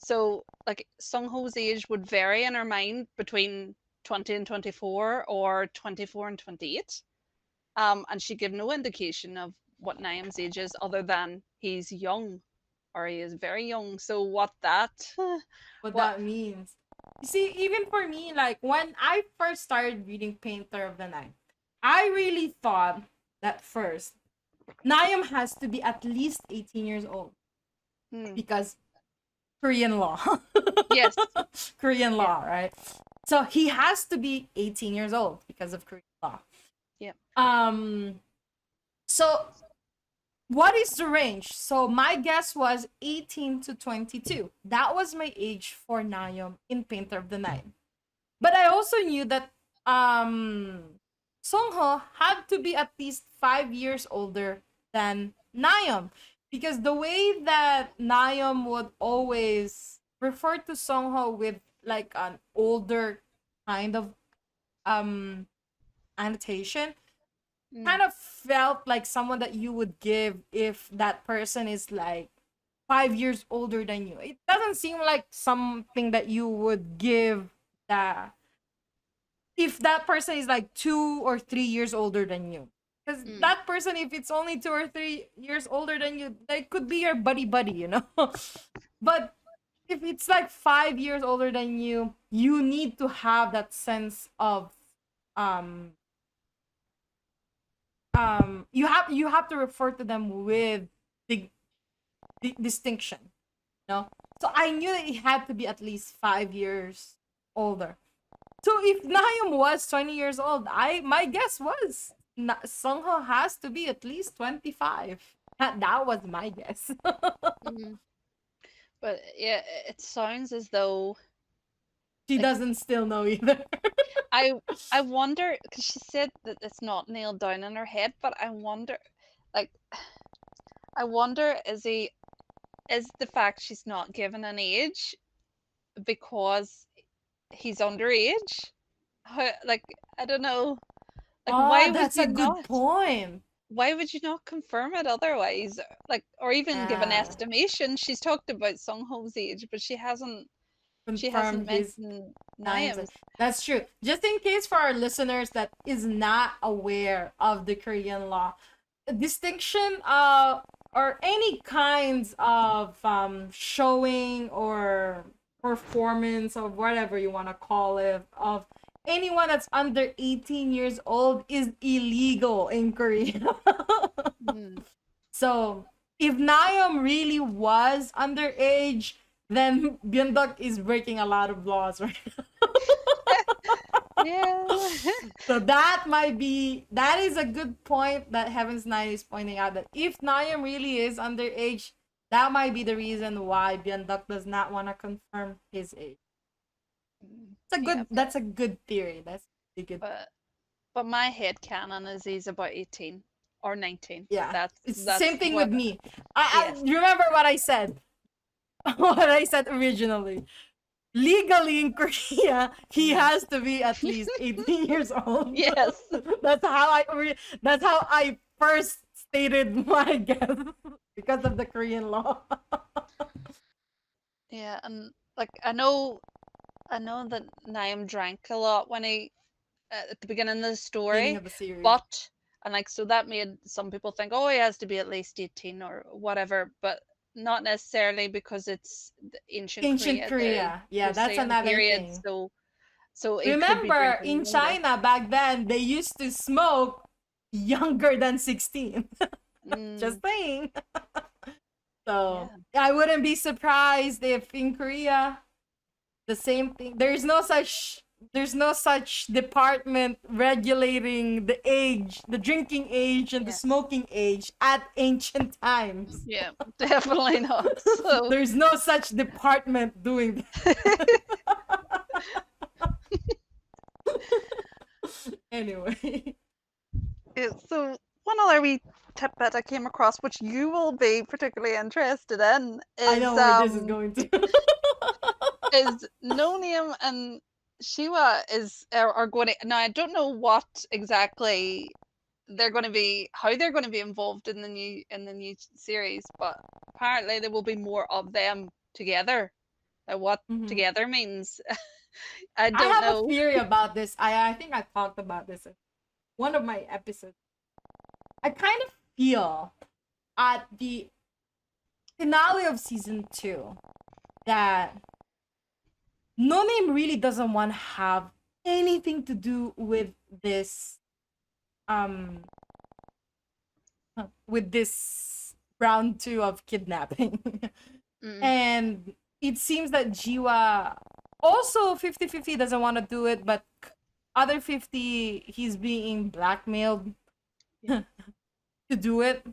So like Sungho's age would vary in her mind between 20 and 24 or 24 and 28. And she gave no indication of what Naeem's age is other than he's young or he is very young. So what that What what that means. You see, even for me, like when I first started reading Painter of the Night, I really thought that first, Naeum has to be at least 18 years old hmm, because Korean law. yes, Korean yeah, law, right? So he has to be 18 years old because of Korean law. yeah. Um so what is the range? So my guess was 18 to 22. That was my age for Nakyum in Painter of the Night. But I also knew that Seungho had to be at least 5 years older than Nakyum. Because the way that Nakyum would always refer to Seungho with like an older kind of um annotation Mm, kind of felt like someone that you would give if that person is like 5 years older than you. It doesn't seem like something that you would give that if that person is like 2 or 3 years older than you. Because mm, that person, if it's only 2 or 3 years older than you, they could be your buddy, you know? But if it's like 5 years older than you need to have that sense of um you have to refer to them with the, the distinction, you know. So I knew that it had to be at least 5 years older. So if Nahyum was 20 years old, I my guess was Seungho has to be at least 25. That was my guess. mm. But yeah, it sounds as though She like doesn't still know either. I I wonder because she said that it's not nailed down in her head, but I wonder, like, I wonder is the fact she's not given an age because he's underage? How, like, I don't know. Like, Oh, that's a good point. why would you not confirm it otherwise? Like, or even give an Uh, estimation. She's talked about Sungho's age, but she hasn't Confirmed his mentioned names. Naeum's. That's true. Just in case for our listeners that is not aware of the Korean law, distinction or any kinds of showing or performance of whatever you want to call it of anyone that's under 18 years old is illegal in Korea. Mm. So if Nayeom really was underage, then Byeonduck is breaking a lot of laws right now. Yeah. So that is a good point that Heaven's Night is pointing out that if Nayeom really is underage, that might be the reason why Byeonduck does not want to confirm his age. Yeah, That's a good theory. That's a good. but my head canon is he's about 18 or 19. Yeah. It's the That's same thing with what. me. I Yes. remember what I said. What I said originally. Legally in Korea, he Mm. has to be at least 18 years old. Yes. That's how I first stated my guess because of the Korean law. Yeah, and like I know that Naim drank a lot when he at the beginning of the Beginning story, of the series. but and like so that made some people think, oh, he has to be at least 18 or whatever, but not necessarily because it's the ancient Ancient Korea, the Korea. Yeah, that's Joseon another period, thing. so it could be Remember, drinking in younger. China back then, they used to smoke younger than 16. Mm, Just saying. So yeah, I wouldn't be surprised if in Korea the same thing. There's no such department regulating the age, the drinking age and the yes, smoking age at ancient times. yeah, definitely not. So There's no such department doing that. Anyway, yeah, so one other wee tidbit I came across, which you will be particularly interested in, I know where this is going to. is No Name and Shiwa are going to now. I don't know what exactly they're going to be, how they're going to be involved in the new series, but apparently there will be more of them together. What Mhm. together means, I I don't have a know. theory about this. I think I talked about this in one of my episodes. I kind of feel at the finale of season 2 that No Name really doesn't want to have anything to do um with this round 2 of kidnapping. Mm, And it seems that Jiwa also 50-50 doesn't want to do it, but other 50 he's being blackmailed yeah. to do it.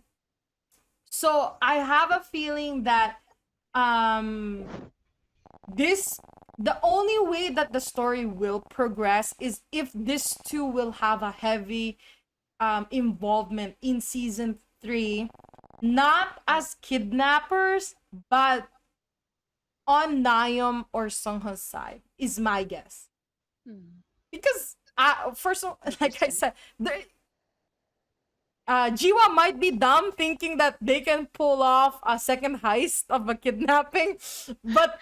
So I have a feeling that um this the only way that the story will progress is if these two will have a heavy involvement in season 3, not as kidnappers but on Nakyum or Seungho's side is my guess. Hmm. Because first of all, like I Interesting. said, Jiwa might be dumb thinking that they can pull off a second heist of a kidnapping, but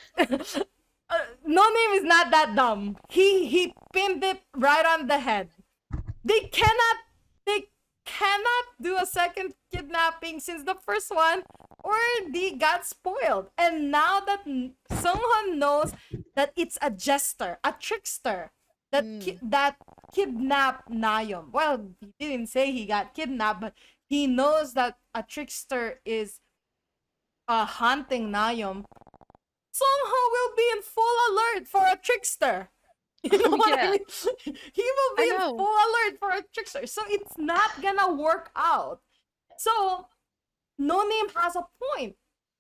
No Name is not that dumb. He pinned it right on the head. They cannot they cannot do a second kidnapping since the first one, or they got spoiled. And now that Seungho knows that it's a jester, a trickster Hmm. that kidnapped Nakyum. Well, he didn't say he got kidnapped, but he knows that a trickster is hunting Nakyum. Seungho will be in full alert for a trickster. You know Oh what I yeah, mean? He will I be in know. full alert for a trickster. So it's not gonna work out. So No Name has a point.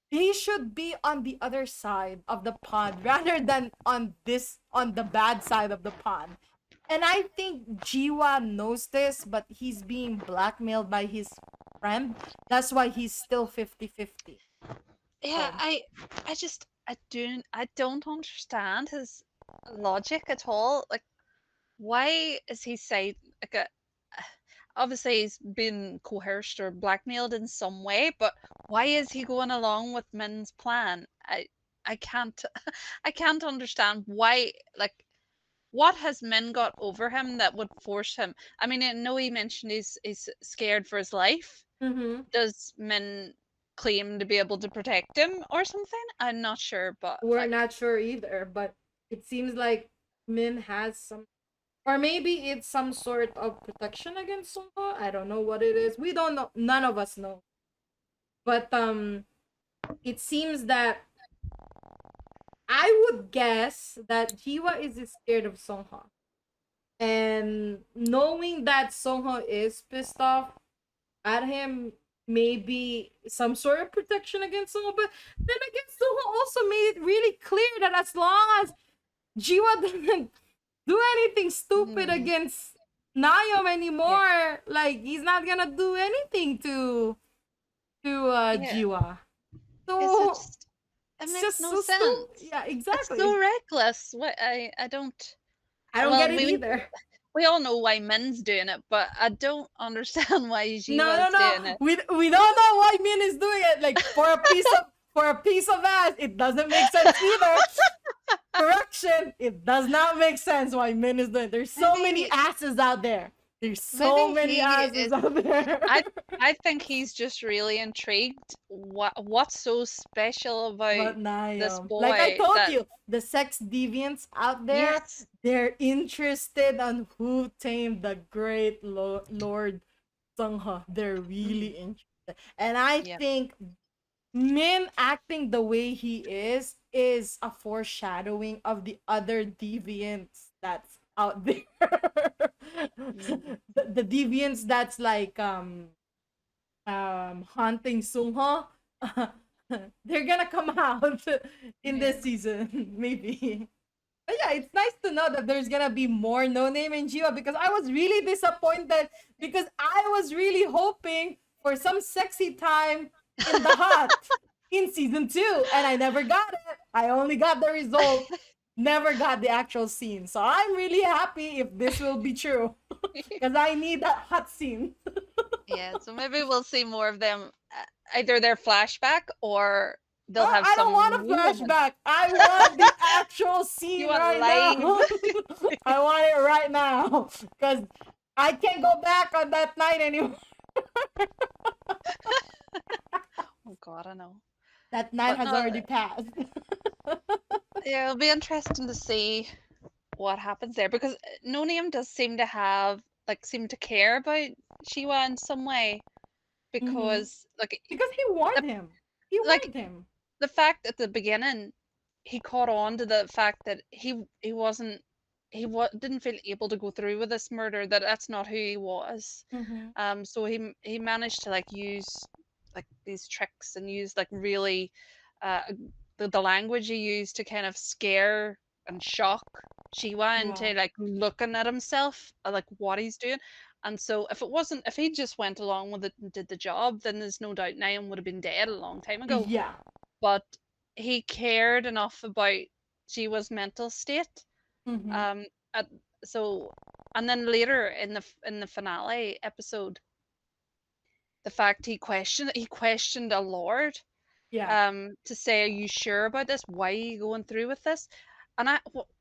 He should be on the other side of the pond rather than on the bad side of the pond. And I think Jiwa knows this, but he's being blackmailed by his friend. That's why he's still 50-50. Yeah, So I don't understand his logic at all. Like, why is he say like a obviously he's been coerced or blackmailed in some way, but why is he going along with Min's plan? I can't I can't understand why. Like, what has Min got over him that would force him? I mean, I know he mentioned he's scared for his life. mm-hmm. Does Min claim to be able to protect him or something? I'm not sure, but We're like, not sure either, but it seems like Min has some, or maybe it's some sort of protection against Seungho. I don't know what it is. We don't know. None of us know. But it seems that I would guess that Jiwa is scared of Seungho, and knowing that Seungho is pissed off at him, maybe some sort of protection against Seungho. But then again, Seungho also made it really clear that as long as Jiwa doesn't do anything stupid hmm, against Nakyum yeah, anymore, like he's not gonna do anything to yeah. Jiwa. It's So just it it's makes just no so stupid. sense. Yeah, It's so exactly. reckless. What I don't. I don't Well, get it either. we all know why Min's doing it, but I don't understand why No, no, Jiwa's no. doing it. We don't know why Min is doing it. Like for a piece of ass, it doesn't make sense either. Correction, it does not make sense why Min is doing it. There's so many Maybe asses out there. There's so maybe many he asses is. out there. I I think he's just really intrigued. What's so special about But this Nakyum, like I boy told that you, the sex deviants out there, yes. they're interested on who tamed the great Lord Seungho. They're Hmm. really interested. And I Yeah. think Min acting the way he is a foreshadowing of the other deviants that's out there. Mm. The deviants that's like haunting Seungho. They're gonna come out in Yeah. this season, maybe. But yeah, it's nice to know that there's gonna be more No Name in Jiwa, because I was really disappointed because I was really hoping for some sexy time in the hut in season 2, and I never got it. I only got the result, never got the actual scene. So I'm really happy if this will be true because I need that hut scene. Yeah, so maybe we'll see more of them. Either their flashback or they'll Oh, have I don't some want a moment. flashback. I want the actual You scene want right now. live? I want it right now because I can't go back on that night anymore. Oh God, I know. That night But has no, already passed. yeah, it'll be interesting to see what happens there because No Name does seem to have seem to care about Shiwa in some way Mm-hmm. because Because he the, warned him. He like warned him. the fact at the beginning he caught on to the fact that he wasn't didn't feel able to go through with this murder, that that's not who he was. Mm-hmm. So he managed to use like these tricks and used like really uh, the language he used to kind of scare and shock Shiwa Yeah. into like looking at himself, like what he's doing. And so if he just went along with it and did the job, then there's no doubt Naeum would have been dead a long time ago. Yeah. But he cared enough about Jiwa's mental state. Mm-hmm. Um, at, so, and then later in the finale episode, the fact he questioned a lord, Yeah. to say, "Are you sure about this? Why are you going through with this?" And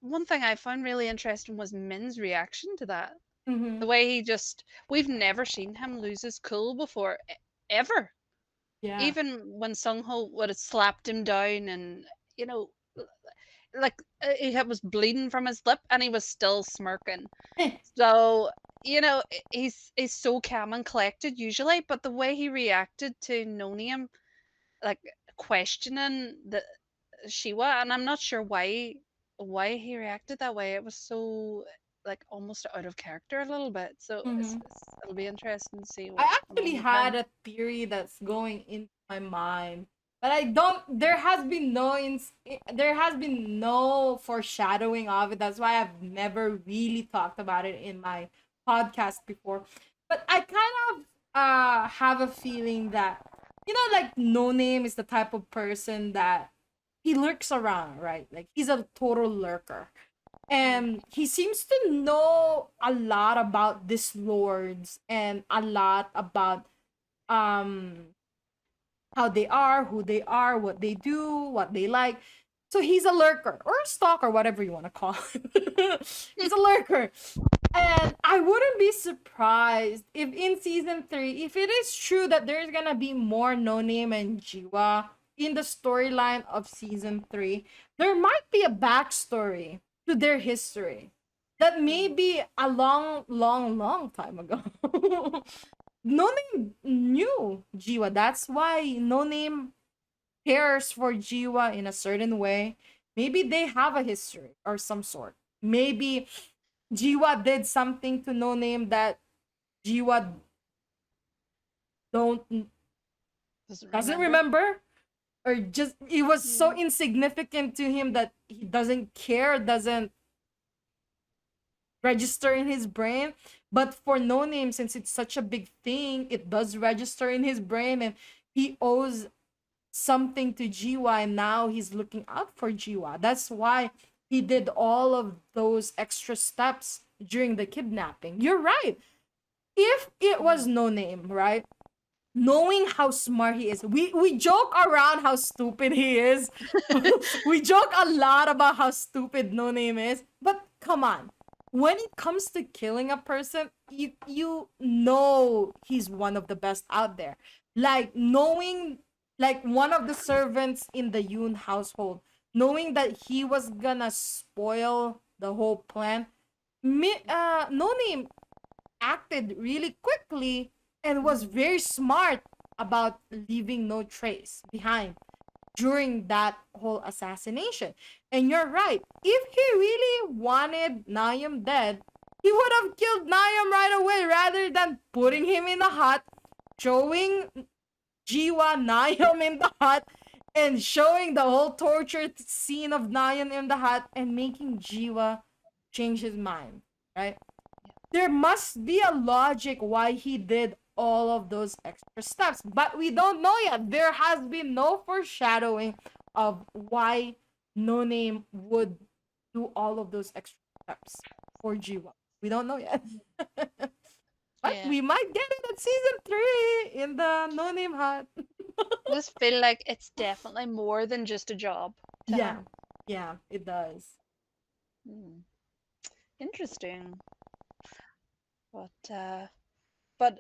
one thing I found really interesting was Min's reaction to that. Mm-hmm. The way we've never seen him lose his cool before, ever. Yeah. Even when Seung-ho would have slapped him down and, you know, like he was bleeding from his lip and he was still smirking. So, he's so calm and collected usually, but the way he reacted to No Name, like questioning the Shiwa, and I'm not sure why he reacted that way. It was so like almost out of character a little bit. So Mm-hmm. it'll be interesting to see I what's going actually on with had him. a theory that's going into my mind, but I don't. There has been no foreshadowing of it. That's why I've never really talked about it in my podcast before. But I kind of have a feeling that like No Name is the type of person that he lurks around, right? Like he's a total lurker. Mm. And he seems to know a lot about these lords and a lot about um how they are, who they are, what they do, what they like. So he's a lurker or a stalker, whatever you want to call him. He's a lurker. And I wouldn't be surprised if in season 3, if it is true that there's gonna be more No Name and Jiwa in the storyline of season 3, there might be a backstory to their history that may Mm. be a long, long, long time ago. No Name knew Jiwa. That's why No Name cares for Jiwa in a certain way. Maybe they have a history or some sort. Maybe Jiwa did something to No Name that Jiwa don't Doesn't doesn't remember. remember, or just it was so Mm. insignificant to him that he doesn't care, doesn't register in his brain. But for No Name, since it's such a big thing, it does register in his brain, and he owes something to Jiwa, and now he's looking out for Jiwa. That's why he did all of those extra steps during the kidnapping. You're right. If it was Mm. No Name, right? Knowing how smart he is, we joke around how stupid he is. We joke a lot about how stupid No Name is, but come on. When it comes to killing a person, you know he's one of the best out there. Like knowing, like one of the servants in the Yoon household, knowing that he was gonna spoil the whole plan. No Name acted really quickly and was Mm. very smart about leaving no trace behind during that whole assassination. And you're right. If he really wanted Nakyum dead, he would have killed Nakyum right away rather than putting him in the hut, showing Jiwa Nakyum in the hut, and showing the whole tortured scene of Nakyum in the hut and making Jiwa change his mind, right? There must be a logic why he did all of those extra steps, but we don't know yet. There has been no foreshadowing of why No Name would do all of those extra steps for Jiwa. We don't know yet. But Yeah. we might get it at season 3 in the No Name hut. I just feel like it's definitely more than just a job to Yeah. him. Yeah, it does. Mm. Interesting. But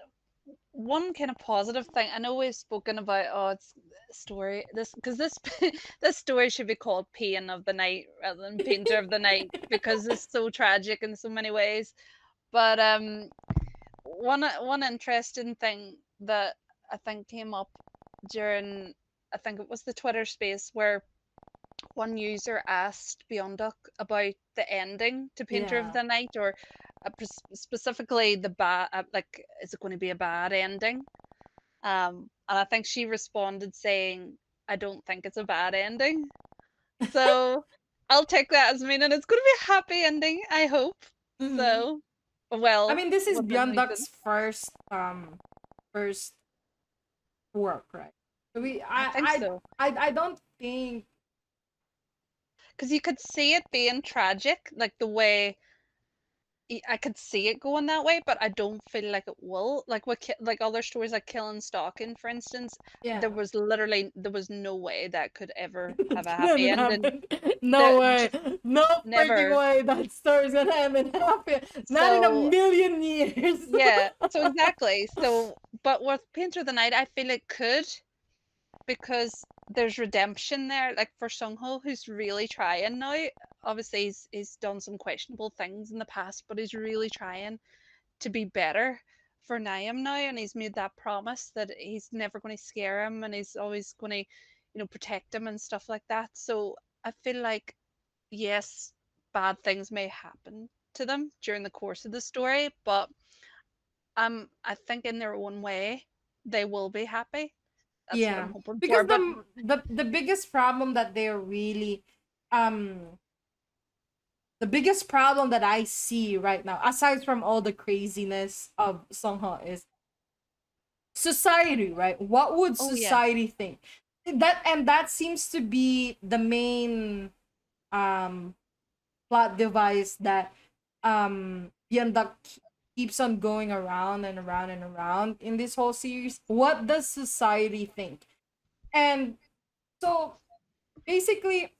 one kind of positive thing, I know we've spoken about, oh, it's story this because this this story should be called Pain of the Night rather than Painter of the Night because it's so tragic in so many ways. But one interesting thing that I think came up during, I think it was the Twitter space, where one user asked Byeonduck about the ending to Painter of Yeah. the Night, or specifically the bad, like, is it going to be a bad ending? and I think she responded saying, "I don't think it's a bad ending." So I'll take that as meaning it's going to be a happy ending, I hope. Mhm. So, I well, mean, this is within reason. Byeonduck's first work, right? So I think so. I don't think. Because you could see it being tragic, like the way I could see it going that way, but I don't feel like it will. Like with like other stories like Killing Stalking, for instance, Yeah. there was no way that could ever have It a happy couldn't ending. happen. No There way. just No freaking never. way that story's gonna end and happen. Not in a So million years. yeah, so exactly. So, but with Painter of the Night, I feel it could because there's redemption there. Like for Seungho, who's really trying now. Obviously, he's done some questionable things in the past, but he's really trying to be better for Nakyum now, and he's made that promise that he's never going to scare him, and he's always going to, protect him and stuff like that. So I feel like yes, bad things may happen to them during the course of the story, but I think in their own way they will be happy. That's what I'm Yeah. hoping Because for. But the biggest problem that they're really um the biggest problem that I see right now, aside from all the craziness of Songho, is society, right? What would oh yeah. society think? That seems to be the main um plot device that Byeonduck keeps on going around and around and around in this whole series. What does society think? And so basically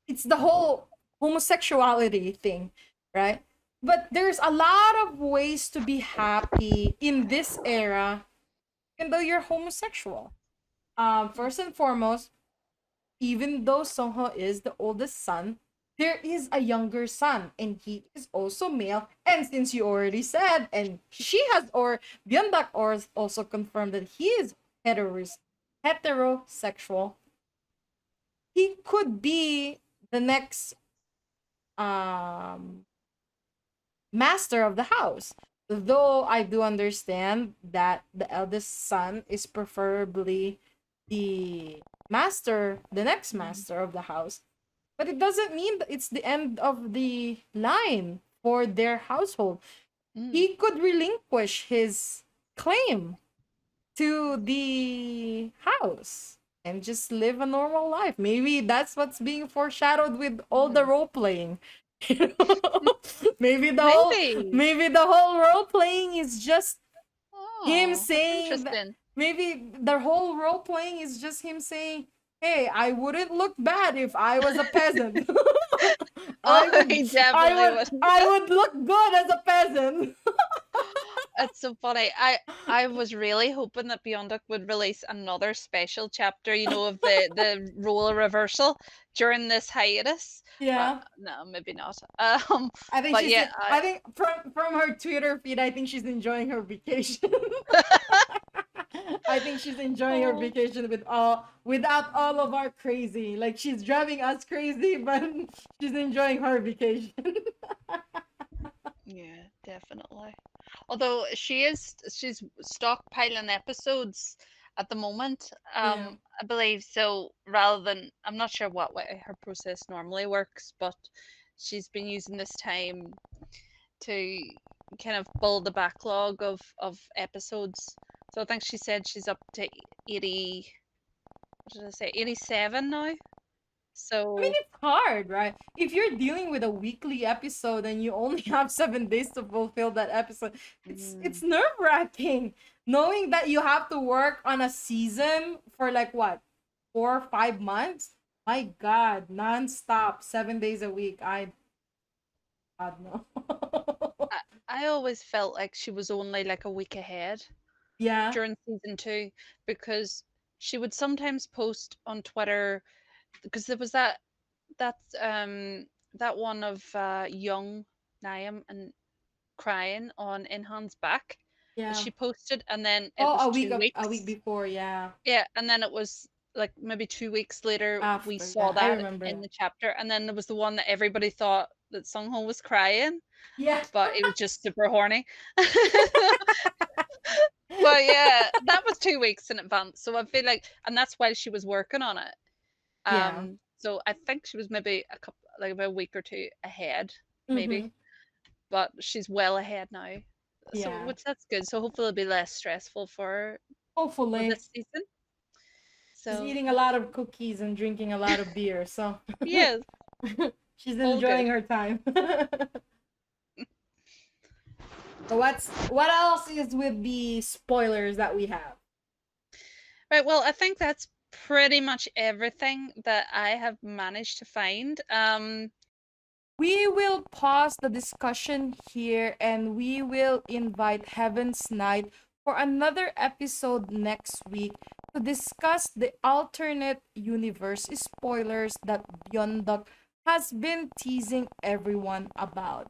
it's the whole homosexuality thing, right? But there's a lot of ways to be happy in this era, even though you're homosexual. First and foremost, even though Seungho is the oldest son, there is a younger son, and he is also male. And since you already said, and she has or Byeonduck or also confirmed that he is heterosexual, he could be the next um master of the house. Though I do understand that the eldest son is preferably the next master of the house, but it doesn't mean that it's the end of the line for their household. Mm. He could relinquish his claim to the house and just live a normal life. Maybe that's what's being foreshadowed with all the Mm. role playing. You know? maybe the whole Maybe. maybe the whole role playing is just him Oh, that's saying that, interesting. maybe the whole role playing is just him saying, "Hey, I wouldn't look bad if I was a peasant. Oh, I would he definitely would. I would look good as a peasant." It's so funny. I was really hoping that Beyonduck would release another special chapter, of the role reversal during this hiatus. But Yeah. no, maybe not. I think But she's. yeah, I think from her Twitter feed, I think she's enjoying her vacation. I think she's enjoying her oh, vacation without all of our crazy. Like she's driving us crazy, but she's enjoying her vacation. yeah, definitely. Although she's stockpiling episodes at the moment. Yeah. I believe so. Rather than I'm not sure what way her process normally works, but she's been using this time to kind of build a backlog of episodes. So I think she said she's up to 80. What did I say? 87 now. I mean, So it's hard, right? If you're dealing with a weekly episode and you only have 7 days to fulfill that episode, mm, it's nerve wracking knowing that you have to work on a season for like what, 4 or 5 months. My God, nonstop, 7 days a week. God no. I, I always felt like she was only like a week ahead Yeah, during season two because she would sometimes post on Twitter because there was that one of young Nakyum and crying on Inhan's back that yeah. she posted, and then it Oh, was a week 2 a week weeks. before, yeah. Yeah, and then it was like maybe 2 weeks later we After, saw yeah, I that remember in that. the chapter, and then there was the one that everybody thought that Seung-ho was crying, Yeah. but he was just super horny. Well, yeah, that was 2 weeks in advance. So I feel like, and that's while she was working on it. Yeah. So I think she was maybe a couple, like about a week or two ahead, Mm-hmm. maybe. But she's well ahead now. So, Yeah. which that's good. So hopefully it'll be less stressful for her for Hopefully. this season. She's So eating a that's lot of cookies and drinking a lot of beer, so yes, she's all enjoying good. her time. So what else is with the spoilers that we have? Right, well, I think that's pretty much everything that I have managed to find. We will pause the discussion here and we will invite Heaven's Night for another episode next week to discuss the alternate universe spoilers that Byeonduck has been teasing everyone about.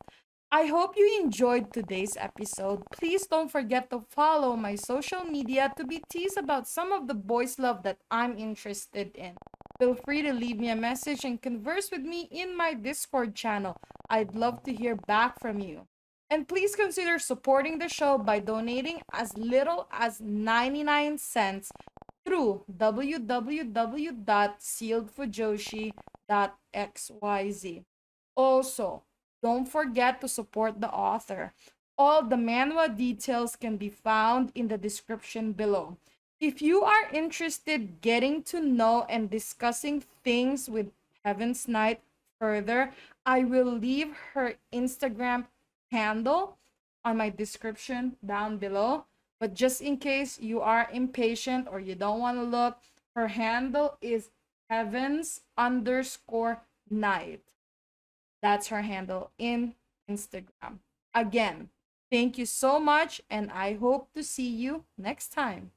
I hope you enjoyed today's episode. Please don't forget to follow my social media to be teased about some of the boys' love that I'm interested in. Feel free to leave me a message and converse with me in my Discord channel. I'd love to hear back from you. And please consider supporting the show by donating as little as 99 cents through www.sealedfujoshi.xyz. Also, don't forget to support the author. All the manhwa details can be found in the description below. If you are interested getting to know and discussing things with Heaven's Knight further, I will leave her Instagram handle on my description down below. But just in case you are impatient or you don't want to look, her handle is heavens_night. That's her handle in Instagram. Again, thank you so much, and I hope to see you next time.